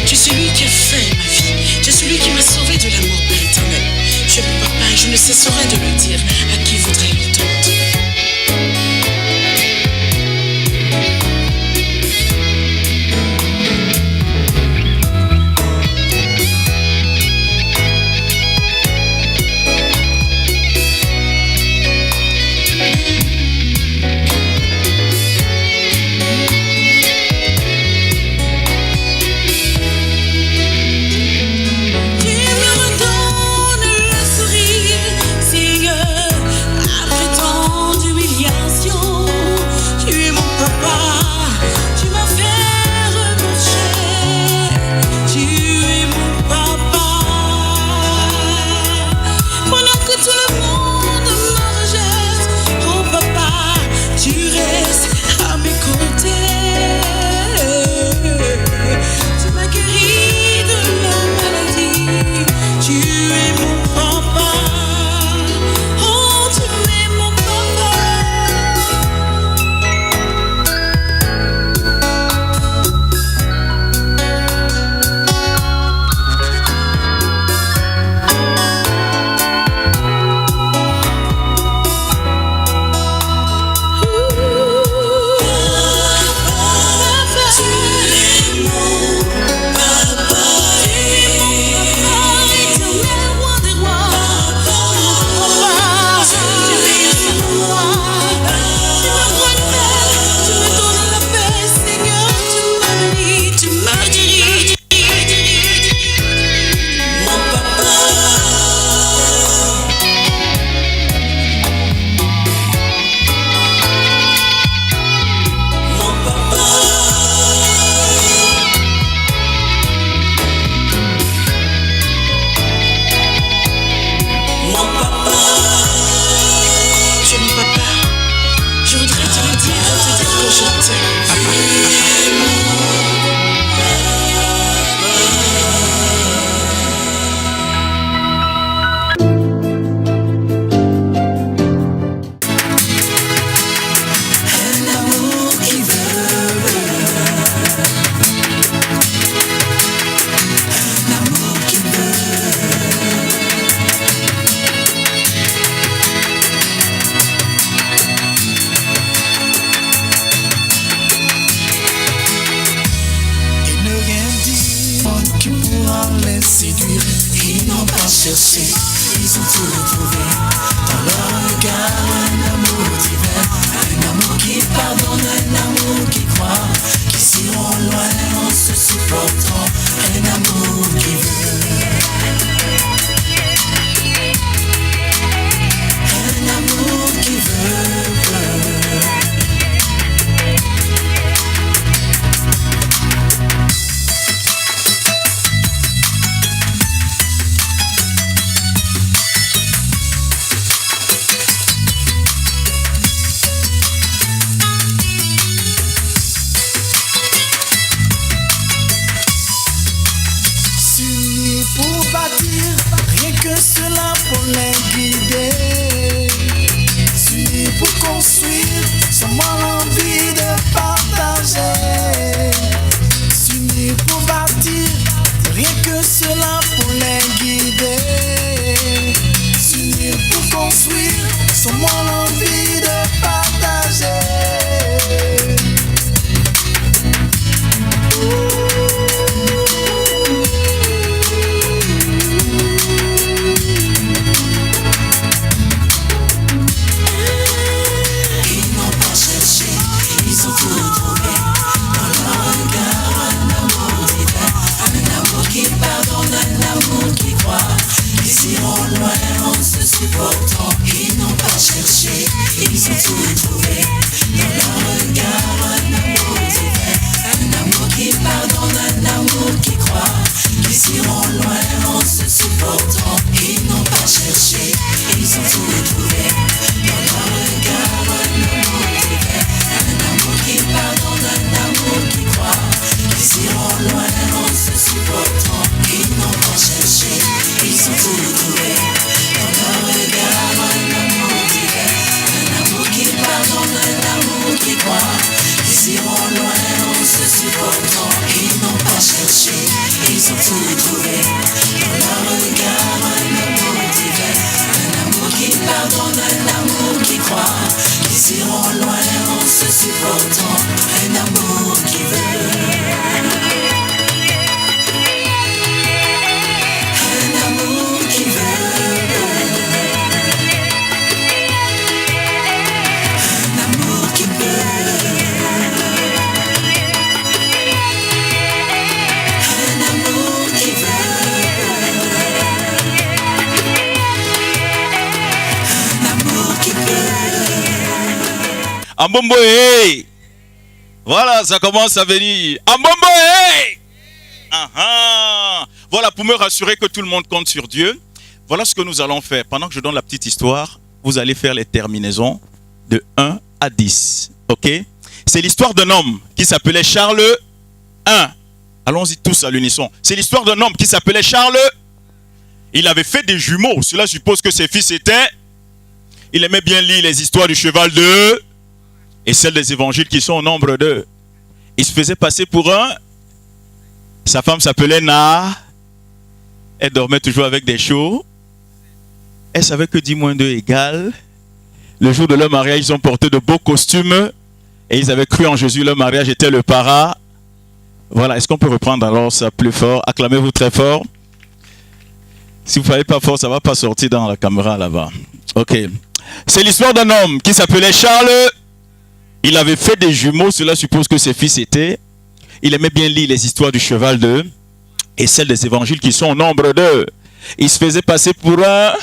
Tu es celui qui a fait ma vie. Tu es celui qui m'a sauvé de la mort, Père éternel. Tu es mon papa et je ne cesserai de le dire à qui voudrait l'entendre.
Ils ont tout trouvé dans leur regard, un amour Ambombo, hey! Voilà, ça commence à venir. Ambombo, hey! Voilà, pour me rassurer que tout le monde compte sur Dieu, voilà ce que nous allons faire. Pendant que je donne la petite histoire, vous allez faire les terminaisons de 1 à 10. Ok? C'est l'histoire d'un homme qui s'appelait Charles I. Allons-y tous à l'unisson. C'est l'histoire d'un homme qui s'appelait Charles. Il avait fait des jumeaux. Cela suppose que ses fils étaient... Il aimait bien lire les histoires du cheval de... et celles des évangiles qui sont au nombre de... Il se faisait passer pour un... Sa femme s'appelait Na. Elle dormait toujours avec des chiots. Elle savait que 10 moins 2 égale. Le jour de leur mariage, ils ont porté de beaux costumes. Et ils avaient cru en Jésus. Leur mariage était le para. Voilà. Est-ce qu'on peut reprendre alors ça plus fort? Acclamez-vous très fort. Si vous ne parlez pas fort, ça ne va pas sortir dans la caméra là-bas. Ok. C'est l'histoire d'un homme qui s'appelait Charles. Il avait fait des jumeaux. Cela suppose que ses fils étaient... Il aimait bien lire les histoires du cheval de... et celles des évangiles qui sont au nombre de... Il se faisait passer pour un...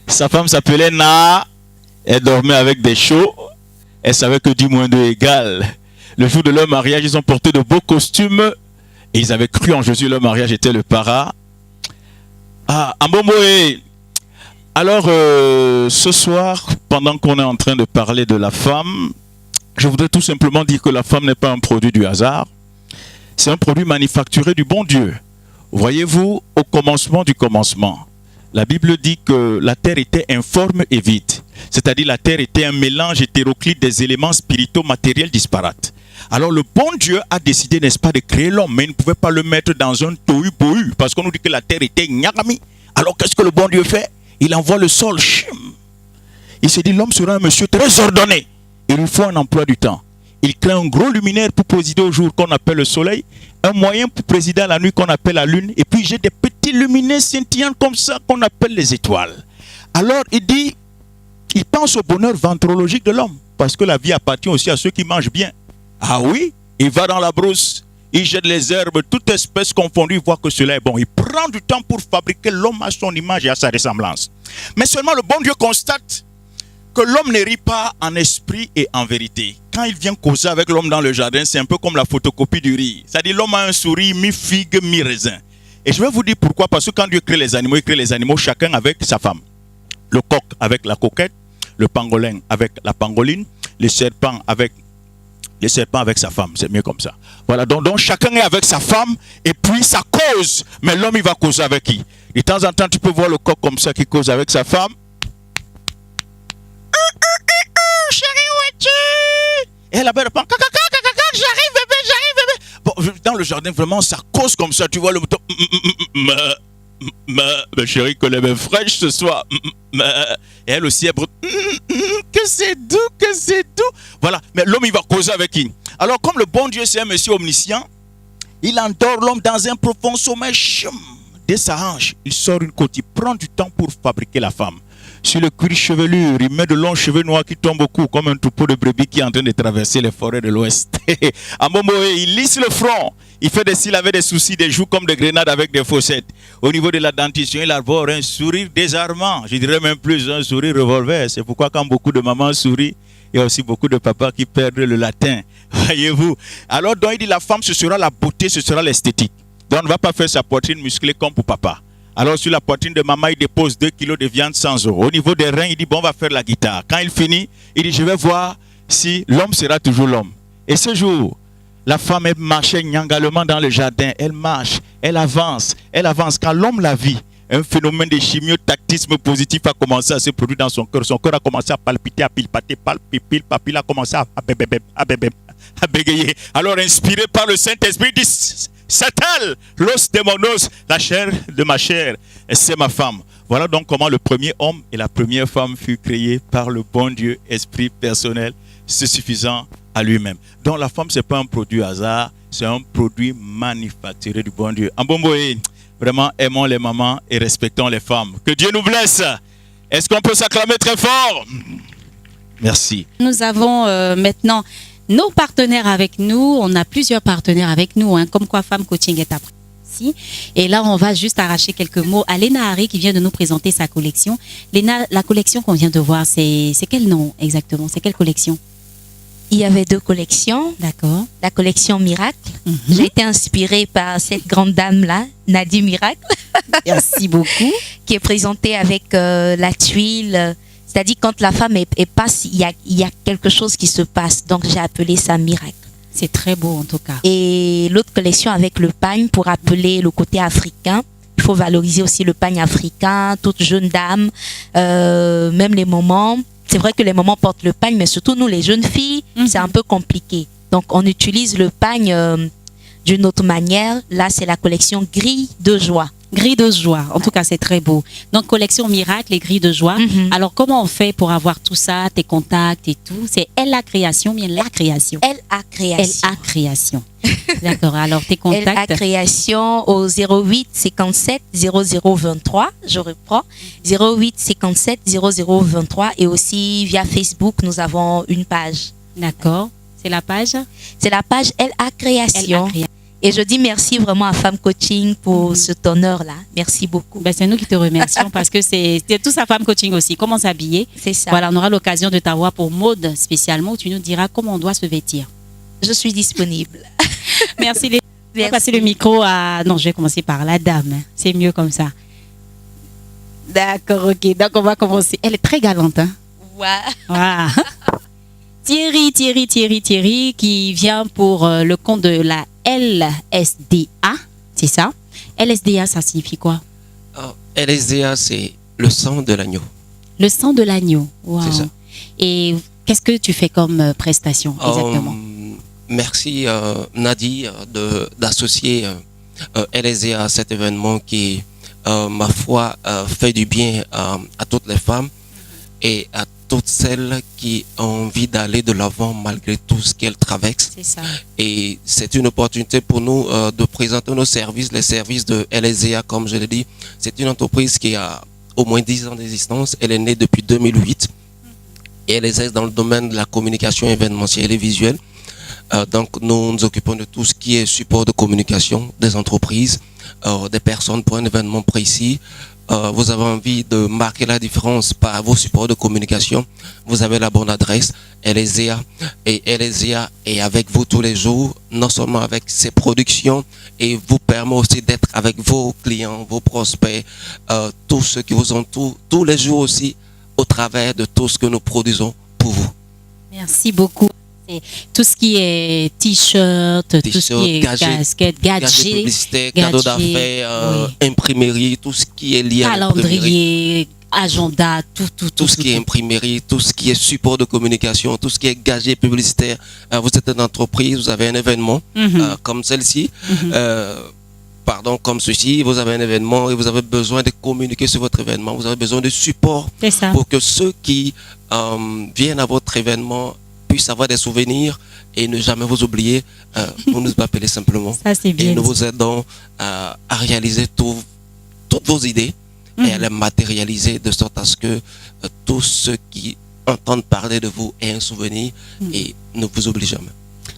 Sa femme s'appelait Na. Elle dormait avec des chiots. Elle savait que 10 moins 2 égale. Le jour de leur mariage, ils ont porté de beaux costumes. Et ils avaient cru en Jésus. Leur mariage était le para. Ah, Ambomoé. Alors, ce soir, pendant qu'on est en train de parler de la femme, je voudrais tout simplement dire que la femme n'est pas un produit du hasard. C'est un produit manufacturé du bon Dieu. Voyez-vous, au commencement du commencement, la Bible dit que la terre était informe et vide. C'est-à-dire la terre était un mélange hétéroclite des éléments spirituels matériels disparates. Alors le bon Dieu a décidé, n'est-ce pas, de créer l'homme, mais il ne pouvait pas le mettre dans un tohu-bohu, parce qu'on nous dit que la terre était nyagami. Alors qu'est-ce que le bon Dieu fait? Il envoie le sol. Il s'est dit, l'homme sera un monsieur très ordonné. Il lui faut un emploi du temps. Il crée un gros luminaire pour présider au jour qu'on appelle le soleil, un moyen pour présider à la nuit qu'on appelle la lune, et puis j'ai des petits luminaires scintillants comme ça qu'on appelle les étoiles. Alors il dit, il pense au bonheur ventrologique de l'homme, parce que la vie appartient aussi à ceux qui mangent bien. Ah oui, il va dans la brousse, il jette les herbes, toute espèce confondue, il voit que cela est bon. Il prend du temps pour fabriquer l'homme à son image et à sa ressemblance. Mais seulement le bon Dieu constate que l'homme ne rit pas en esprit et en vérité. Quand il vient causer avec l'homme dans le jardin, c'est un peu comme la photocopie du riz. C'est-à-dire l'homme a un sourire mi-figue, mi-raisin. Et je vais vous dire pourquoi. Parce que quand Dieu crée les animaux, il crée les animaux chacun avec sa femme. Le coq avec la coquette, le pangolin avec la pangoline, le serpent avec sa femme. C'est mieux comme ça. Voilà, donc chacun est avec sa femme et puis ça cause. Mais l'homme, il va causer avec qui? De temps en temps, tu peux voir le coq comme ça qui cause avec sa femme. Chérie, où es-tu? Et elle appelle, j'arrive bébé. Bon, dans le jardin, vraiment, ça cause comme ça. Tu vois le mouton. Ma chérie, que les mains fraîches ce soir. Et elle aussi, elle broute. Que c'est doux. Voilà, mais l'homme, il va causer avec qui? Alors, comme le bon Dieu, c'est un monsieur omniscient, il endort l'homme dans un profond sommeil. Dès sa hanche, il sort une côte. Il prend du temps pour fabriquer la femme. Sur le cuir chevelure, il met de longs cheveux noirs qui tombent au cou comme un troupeau de brebis qui est en train de traverser les forêts de l'Ouest. À Momoé, il lisse le front. Il fait des cils avec des soucis, des joues comme des grenades avec des fossettes. Au niveau de la dentition, il arbore un sourire désarmant. Je dirais même plus un sourire revolver. C'est pourquoi quand beaucoup de mamans sourient, il y a aussi beaucoup de papas qui perdent le latin. Voyez-vous. Alors donc il dit la femme, ce sera la beauté, ce sera l'esthétique. Donc on ne va pas faire sa poitrine musclée comme pour papa. Alors sur la poitrine de maman, il dépose 2 kilos de viande sans eau. Au niveau des reins, il dit bon, on va faire la guitare. Quand il finit, il dit je vais voir si l'homme sera toujours l'homme. Et ce jour, la femme, elle marchait nyangalement dans le jardin. Elle marche, elle avance. Quand l'homme la vit, un phénomène de chimiotactisme positif a commencé à se produire dans son cœur. Son cœur a commencé à palpiter, à pilpater, il a commencé à bégayer. Alors inspiré par le Saint-Esprit, il dit c'est elle, l'os de mon os, la chair de ma chair, et c'est ma femme. Voilà donc comment le premier homme et la première femme furent créés par le bon Dieu, esprit personnel, c'est suffisant à lui-même. Donc la femme, ce n'est pas un produit hasard, c'est un produit manufacturé du bon Dieu. En Bomboé, vraiment aimons les mamans et respectons les femmes. Que Dieu nous blesse. Est-ce qu'on peut s'acclamer très fort? Merci.
Nous avons maintenant nos partenaires avec nous. On a plusieurs partenaires avec nous, hein, comme quoi Femme Coaching est après ici. Et là, on va juste arracher quelques mots à Léna Harry qui vient de nous présenter sa collection. Léna, la collection qu'on vient de voir, c'est quel nom exactement? C'est quelle collection?
il y avait 2 collections.
D'accord.
La collection Miracle.
Mhm.
J'ai été inspirée par cette grande dame-là, Nadie Miracle,
Merci beaucoup.
qui est présentée avec la tuile. C'est-à-dire quand la femme est passe, il y a quelque chose qui se passe. Donc j'ai appelé ça Miracle.
C'est très beau en tout cas.
Et l'autre collection avec le pagne pour appeler le côté africain. Il faut valoriser aussi le pagne africain, toute jeune dame, même les mamans. C'est vrai que les mamans portent le pagne, mais surtout nous, les jeunes filles, c'est un peu compliqué. Donc, on utilise le pagne d'une autre manière. Là, c'est la collection Grille de joie.
Grille de joie, en tout cas c'est très beau. Donc collection Miracle et Grille de joie. Alors comment on fait pour avoir tout ça, tes contacts et tout? C'est Elle la création, bien la création.
Elle a création.
Elle a création. D'accord, alors tes
Elle a
contacts.
création au 08 57 00 23. Je reprends. 08 57 00 23. Et aussi via Facebook, nous avons une page.
D'accord, c'est la page.
C'est la page Elle a
Elle a
création.
création.
Et je dis merci vraiment à Femme Coaching pour cet honneur-là. Merci beaucoup.
Ben, c'est nous qui te remercions parce que c'est tout ça Femme Coaching aussi. Comment s'habiller?
C'est ça.
Voilà, on aura l'occasion de t'avoir pour mode spécialement où tu nous diras comment on doit se vêtir.
Je suis disponible.
Merci. On va
Merci.
passer le micro à... Non, je vais commencer par la dame. Hein. C'est mieux comme ça. D'accord, ok. Donc, on va commencer. Elle est très galante. Hein?
Ouais.
Voilà. Thierry, qui vient pour le compte de la LSDA. C'est ça? LSDA, ça signifie quoi?
LSDA, c'est le sang de l'agneau.
Le sang de l'agneau. Wow.
C'est ça.
Et qu'est-ce que tu fais comme prestation exactement?
Merci Nadie d'associer LSDA à cet événement qui, ma foi, fait du bien à toutes les femmes et à toutes celles qui ont envie d'aller de l'avant malgré tout ce qu'elles traversent.
C'est ça.
Et c'est une opportunité pour nous de présenter nos services, les services de LSDA, comme je l'ai dit. C'est une entreprise qui a au moins 10 ans d'existence. Elle est née depuis 2008 et elle exerce dans le domaine de la communication événementielle et visuelle. Donc nous nous occupons de tout ce qui est support de communication des entreprises, des personnes pour un événement précis. Vous avez envie de marquer la différence par vos supports de communication, vous avez la bonne adresse, LSDA. Et LSDA est avec vous tous les jours, non seulement avec ses productions, et vous permet aussi d'être avec vos clients, vos prospects, tous ceux qui vous entourent, tous les jours aussi, au travers de tout ce que nous produisons pour vous.
Merci beaucoup. C'est tout ce qui est t-shirt, tout ce qui est casquette,
gadgets
gadget,
publicitaires, cadeaux d'affaires,
oui.
imprimerie, tout ce qui est lié à l'imprimerie.
Calendrier, agenda, tout
Ce qui est imprimerie, tout ce qui est support de communication, tout ce qui est gadget publicitaire. Vous êtes une entreprise, vous avez un événement comme celle-ci. Comme ceci, vous avez un événement et vous avez besoin de communiquer sur votre événement. Vous avez besoin de support pour que ceux qui viennent à votre événement puissent avoir des souvenirs et ne jamais vous oublier. Vous nous appelez simplement.
Ça, c'est bien.
Et nous vous aidons à réaliser toutes vos idées et à les matérialiser de sorte à ce que tous ceux qui entendent parler de vous aient un souvenir et ne vous oublient jamais.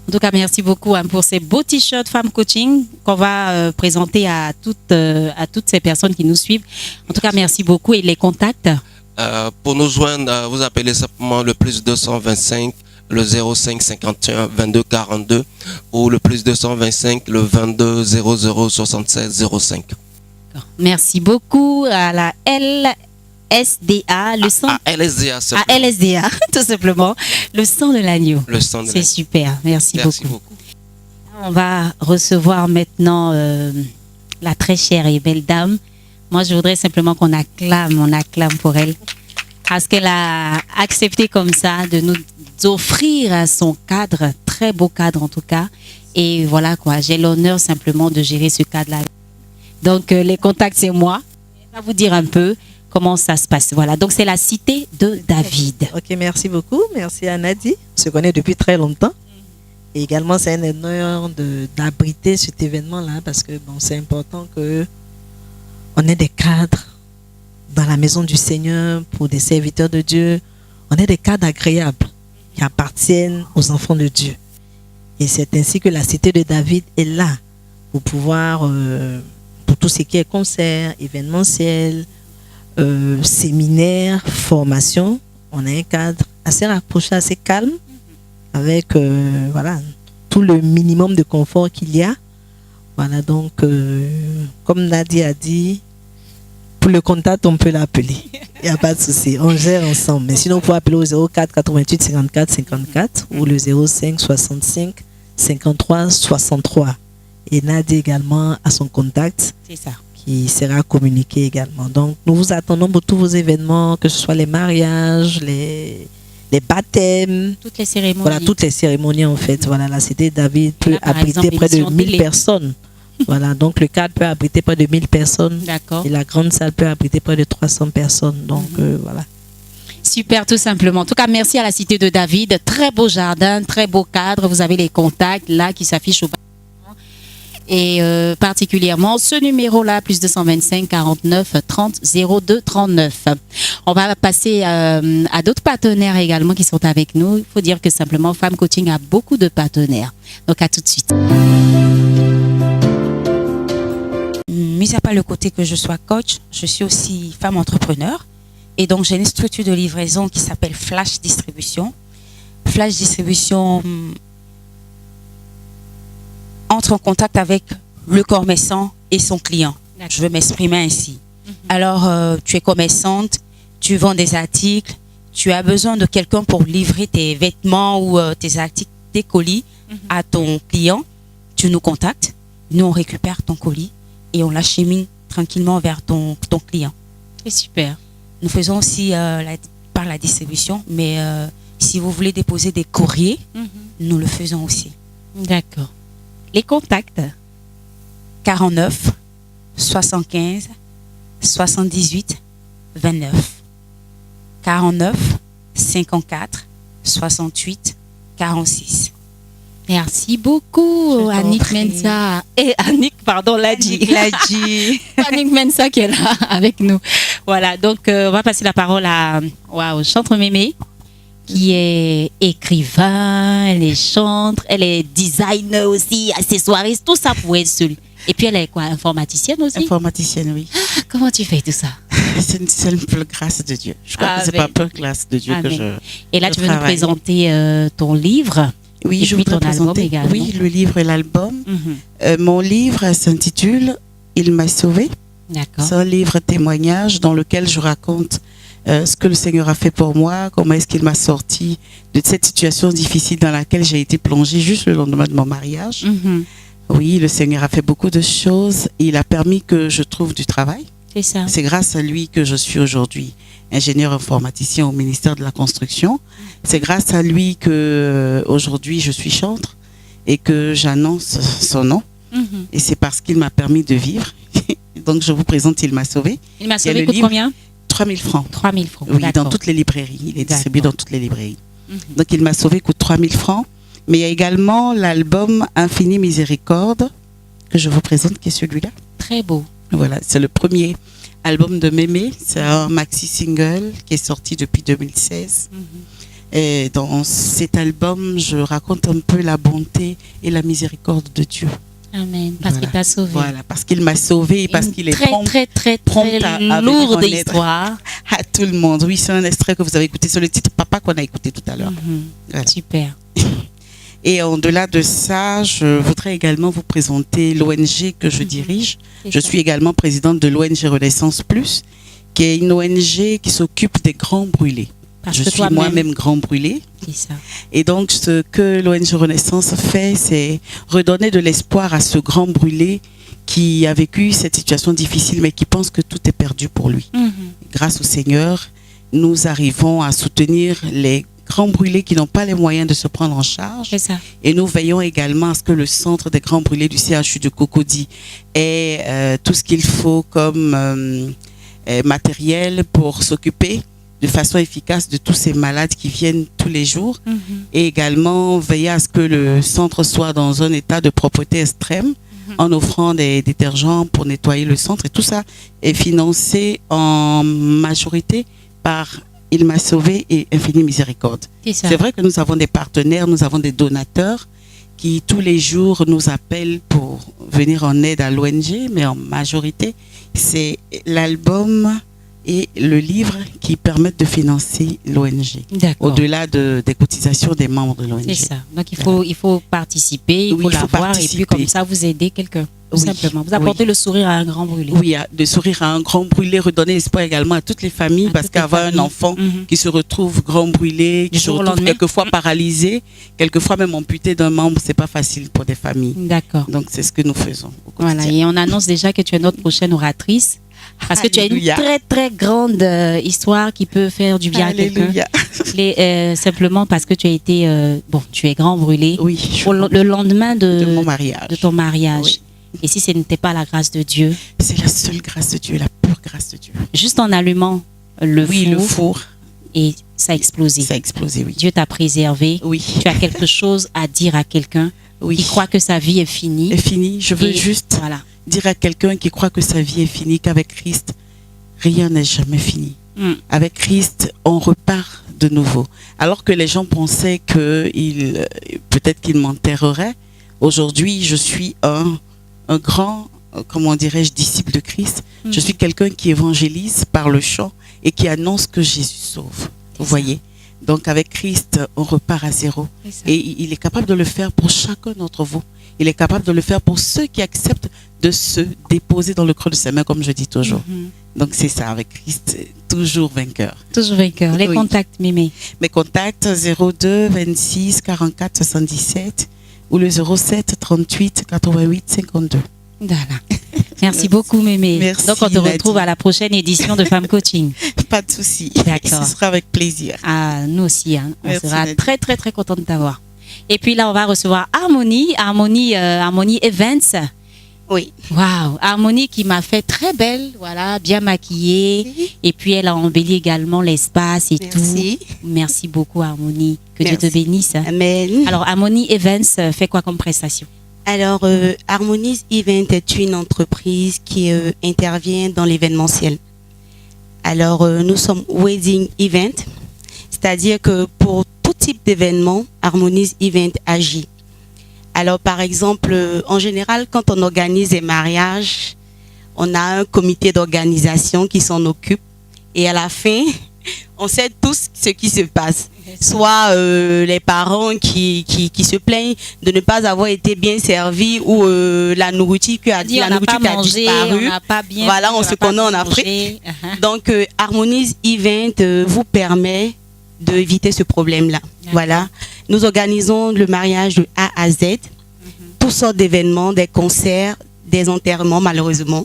En tout cas, merci beaucoup pour ces beaux t-shirts Femme Coaching qu'on va présenter à toutes ces personnes qui nous suivent. En tout cas, merci beaucoup. Et les contacts?
Pour nous joindre, vous appelez simplement le plus 225, le 05 51 22 42 ou le plus 225, le 22 00 76 05.
Merci beaucoup à la LSDA, le sang.
À LSDA,
à LSDA, tout simplement. Le sang de l'agneau.
Le sang de l'agneau.
C'est super. Merci beaucoup.
beaucoup.
On va recevoir maintenant la très chère et belle dame. Moi, je voudrais simplement qu'on acclame pour elle. Parce qu'elle a accepté comme ça de nous offrir son cadre, très beau cadre en tout cas. Et voilà quoi, j'ai l'honneur simplement de gérer ce cadre-là. Donc les contacts, c'est moi. Je vais vous dire un peu comment ça se passe. Voilà, donc c'est la cité de David.
Ok, merci beaucoup. Merci à Nadie. On se connaît depuis très longtemps. Et également, c'est un honneur d'abriter cet événement-là parce que bon, c'est important que on ait des cadres dans la maison du Seigneur pour des serviteurs de Dieu. On ait des cadres agréables qui appartiennent aux enfants de Dieu. Et c'est ainsi que la cité de David est là pour pouvoir, pour tout ce qui est concert, événementiel, séminaire, formation. On a un cadre assez rapproché, assez calme. avec voilà, tout le minimum de confort qu'il y a. Voilà, donc, comme Nadia a dit, pour le contact, on peut l'appeler. Il n'y a pas de souci. On gère ensemble. Mais sinon, vous pouvez appeler au 04 88 54 54 ou le 05 65 53 63. Et Nadia également a son contact.
C'est ça.
Qui sera communiqué également. Donc, nous vous attendons pour tous vos événements, que ce soit les mariages, les baptêmes.
Toutes les cérémonies.
Voilà, toutes les cérémonies en fait. Voilà, la cité David peut
là, par
abriter
exemple,
près de
l'émission
1000
télé.
personnes. Voilà, donc le cadre peut abriter près de 1000 personnes.
D'accord.
Et la grande salle peut abriter près de 300 personnes. Donc, voilà.
Super, tout simplement. En tout cas, merci à la Cité de David. Très beau jardin, très beau cadre. Vous avez les contacts là qui s'affichent au bas. Et particulièrement ce numéro-là, plus 225 49 30 02 39. On va passer à d'autres partenaires également qui sont avec nous. Il faut dire que simplement, Femme Coaching a beaucoup de partenaires. Donc, à tout de suite.
Mis à part le côté que je sois coach, je suis aussi femme entrepreneur. Et donc, j'ai une structure de livraison qui s'appelle Flash Distribution. Flash Distribution entre en contact avec le commerçant et son client. Je veux m'exprimer ainsi. Alors, tu es commerçante, tu vends des articles, tu as besoin de quelqu'un pour livrer tes vêtements ou tes articles, tes colis à ton client. Tu nous contactes, nous on récupère ton colis et on l'achemine tranquillement vers ton client.
C'est super.
Nous faisons aussi par la distribution, mais si vous voulez déposer des courriers, nous le faisons aussi.
D'accord. Les contacts
49 75 78 29 49 54 68 46.
Merci beaucoup, Annick Mensa. Et Annick, pardon, l'a dit. Annick Mensa qui est là avec nous. Voilà, donc on va passer la parole à Chantre Mémé, qui est écrivain, elle est chantre, elle est designer aussi, accessoiriste, tout ça pour être seule. Et puis elle est quoi, informaticienne aussi?
Informaticienne, oui.
Ah, comment tu fais tout ça?
C'est une simple grâce de Dieu. Je crois que c'est pas peu grâce de Dieu que je.
Et là, tu veux nous présenter ton livre?
Oui, je voudrais présenter le livre et l'album. Mon livre s'intitule Il m'a sauvé.
D'accord.
C'est un livre témoignage dans lequel je raconte ce que le Seigneur a fait pour moi, comment est-ce qu'il m'a sorti de cette situation difficile dans laquelle j'ai été plongée juste le lendemain de mon mariage. Oui, le Seigneur a fait beaucoup de choses. Il a permis que je trouve du travail.
C'est ça.
C'est grâce à lui que je suis aujourd'hui ingénieur informaticien au ministère de la Construction. C'est grâce à lui que aujourd'hui je suis chantre et que j'annonce son nom. Et c'est parce qu'il m'a permis de vivre. Donc je vous présente Il m'a sauvé.
Il m'a sauvé coûte combien?
3 000 francs.
3 000 francs.
Oui, dans toutes les librairies. Il est distribué dans toutes les librairies. Donc Il m'a sauvé coûte 3 000 francs. Mais il y a également l'album Infini Miséricorde que je vous présente, qui est celui-là.
Très beau.
Voilà, c'est le premier album de Mémé. C'est un maxi single qui est sorti depuis 2016. Et dans cet album, je raconte un peu la bonté et la miséricorde de Dieu.
Amen. Parce qu'il t'a sauvé.
Voilà, parce qu'il m'a sauvé et parce qu'il est
très lourde histoire
à tout le monde. Oui, c'est un extrait que vous avez écouté sur le titre Papa qu'on a écouté tout à l'heure.
Voilà. Super.
Et au-delà de ça, je voudrais également vous présenter l'ONG que je dirige. Je suis également présidente de l'ONG Renaissance Plus, qui est une ONG qui s'occupe des grands brûlés. Je suis moi-même grand brûlé.
Ça.
Et donc, ce que l'ONG Renaissance fait, c'est redonner de l'espoir à ce grand brûlé qui a vécu cette situation difficile, mais qui pense que tout est perdu pour lui. Grâce au Seigneur, nous arrivons à soutenir les grands brûlés qui n'ont pas les moyens de se prendre en charge.
Ça.
Et nous veillons également à ce que le centre des grands brûlés du CHU de Cocody ait tout ce qu'il faut comme matériel pour s'occuper de façon efficace de tous ces malades qui viennent tous les jours. Et également veiller à ce que le centre soit dans un état de propreté extrême en offrant des détergents pour nettoyer le centre. Et tout ça est financé en majorité par Il m'a sauvé et Infini Miséricorde. C'est vrai que nous avons des partenaires, nous avons des donateurs qui tous les jours nous appellent pour venir en aide à l'ONG, mais en majorité, c'est l'album et le livre qui permettent de financer l'ONG,
D'accord.
au-delà des cotisations des membres de l'ONG.
C'est ça. Donc il faut participer, il
Oui,
faut
il faut
l'avoir et puis
participer.
comme ça vous aider quelqu'un. Tout
Oui,
simplement. Vous apportez
oui.
le sourire à un grand brûlé.
Oui, de sourire à un grand brûlé, redonner espoir également à toutes les familles,
À
parce
toutes les
qu'avoir un
familles.
enfant
Mhm.
qui se retrouve grand brûlé, qui
Du
se
jour au
retrouve
lendemain.
quelquefois paralysé, quelquefois même amputé d'un membre, c'est pas facile pour des familles.
D'accord.
Donc c'est ce que nous faisons au quotidien.
Voilà, et on annonce déjà que tu es notre prochaine oratrice. Parce que tu as une
Alléluia.
très très grande histoire qui peut faire du bien à quelqu'un.
Alléluia.
Simplement parce que tu as été, tu es grand brûlé
Oui,
pour le lendemain
de mon mariage.
de ton mariage.
Oui.
Et si ce n'était pas la grâce de Dieu,
C'est la seule grâce de Dieu, la pure grâce de Dieu.
juste en allumant le
Le
four,
four,
et ça a explosé.
ça a explosé, oui.
Dieu t'a préservé.
Oui,
Tu as quelque chose à dire à quelqu'un
oui.
qui croit que sa vie est finie.
est fini. Je veux
Et
juste
voilà.
dire à quelqu'un qui croit que sa vie est finie qu'avec Christ, rien n'est jamais fini.
Mm.
Avec Christ, on repart de nouveau. Alors que les gens pensaient que peut-être qu'ils m'enterreraient, aujourd'hui, je suis un grand, comment dirais-je, disciple de Christ.
Mm.
Je suis quelqu'un qui évangélise par le chant et qui annonce que Jésus sauve. Vous voyez? Donc avec Christ, on repart à zéro.
C'est ça.
Et il est capable de le faire pour chacun d'entre vous. Il est capable de le faire pour ceux qui acceptent de se déposer dans le creux de ses mains, comme je dis toujours.
Mhm.
Donc c'est ça, avec Christ, toujours vainqueur.
Toujours vainqueur. Les
Oui.
contacts, Mémé.
Mes contacts 02 26 44 77 ou le 07 38 88 52.
Voilà. Merci beaucoup, Mémé.
Merci,
Donc, on te retrouve
Nadine.
à la prochaine édition de Femme Coaching.
Pas de souci.
D'accord.
Ce sera avec plaisir.
Ah, nous aussi, hein. On
Merci,
sera
Nadine.
très, très, très content de t'avoir. Et puis là, on va recevoir Harmonie Events.
Oui.
Waouh, Harmonie qui m'a fait très belle, voilà, bien maquillée. Et puis, elle a embelli également l'espace et
Merci.
tout. Merci beaucoup, Harmonie. Que Dieu te
Merci.
bénisse.
Amen.
Alors, Harmonie Events fait quoi comme prestation?
Alors, Harmonies Event est une entreprise qui intervient dans l'événementiel. Alors, nous sommes Wedding Event, c'est-à-dire que pour tout type d'événement, Harmonies Event agit. Alors, par exemple, en général, quand on organise des mariages, on a un comité d'organisation qui s'en occupe. Et à la fin, on sait tous ce qui se passe. Soit les parents qui se plaignent de ne pas avoir été bien servis ou la nourriture qui a,
Dit,
la
on n'a
nourriture
pas
qui a
mangé,
disparu.
on n'a pas bien
Voilà,
pris,
on
n'a
se
pas
connaît en
mangé.
Afrique.
Uh-huh.
Donc, Harmonies Event vous permet d'éviter ce problème-là. Voilà. Nous organisons le mariage de A à Z, toutes sortes d'événements, des concerts, des enterrements, malheureusement.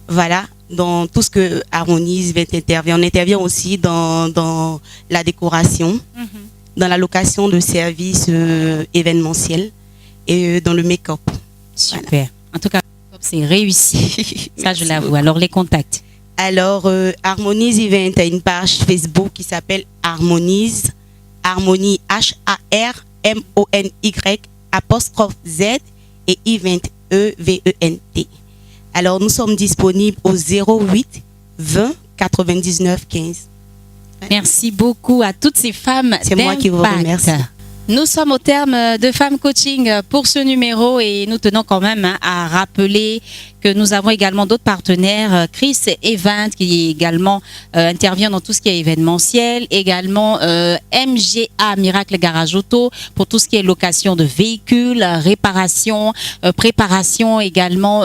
Voilà, dans tout ce que Harmonies Event intervient. On intervient aussi dans la décoration, dans la location de services événementiels et dans le make-up.
Super. En tout cas, c'est réussi. Ça, je l'avoue. Alors, les contacts.
Alors, Harmonies Event a une page Facebook qui s'appelle Harmonies, Harmonie HARMONY apostrophe Z et Event EVENT. Alors, nous sommes disponibles au 08 20 99 15.
Merci beaucoup à toutes ces femmes.
C'est moi qui vous
d'impact.
remercie.
Nous sommes au terme de Femme Coaching pour ce numéro et nous tenons quand même à rappeler que nous avons également d'autres partenaires, Chris Event qui également intervient dans tout ce qui est événementiel, également MGA Miracle Garage Auto pour tout ce qui est location de véhicules, réparation, préparation également,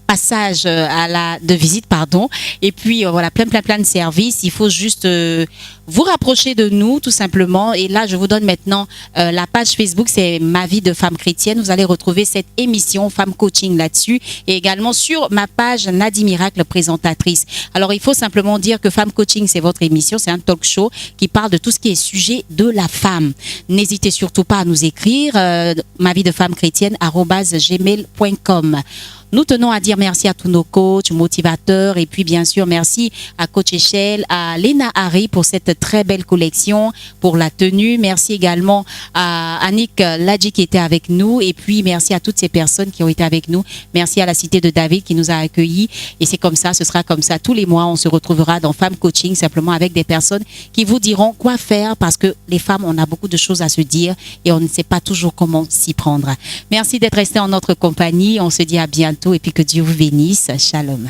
passage de visite, pardon. Et puis voilà, plein de services. Il faut juste vous rapprocher de nous tout simplement. Et là, je vous donne maintenant la page Facebook, c'est Ma vie de femme chrétienne. Vous allez retrouver cette émission Femme Coaching là-dessus. Et également sur ma page Nadie Miracle, présentatrice. Alors, il faut simplement dire que Femme Coaching, c'est votre émission. C'est un talk show qui parle de tout ce qui est sujet de la femme. N'hésitez surtout pas à nous écrire ma vie de femme chrétienne @gmail.com. Nous tenons à dire merci à tous nos coachs, motivateurs et puis bien sûr merci à Coach Echelle, à Léna Harry pour cette très belle collection, pour la tenue. Merci également à Annick Ladji qui était avec nous et puis merci à toutes ces personnes qui ont été avec nous. Merci à la Cité de David qui nous a accueillis et c'est comme ça, ce sera comme ça tous les mois. On se retrouvera dans Femme Coaching simplement avec des personnes qui vous diront quoi faire parce que les femmes, on a beaucoup de choses à se dire et on ne sait pas toujours comment s'y prendre. Merci d'être resté en notre compagnie. On se dit à bientôt et puis que Dieu vous bénisse. Shalom.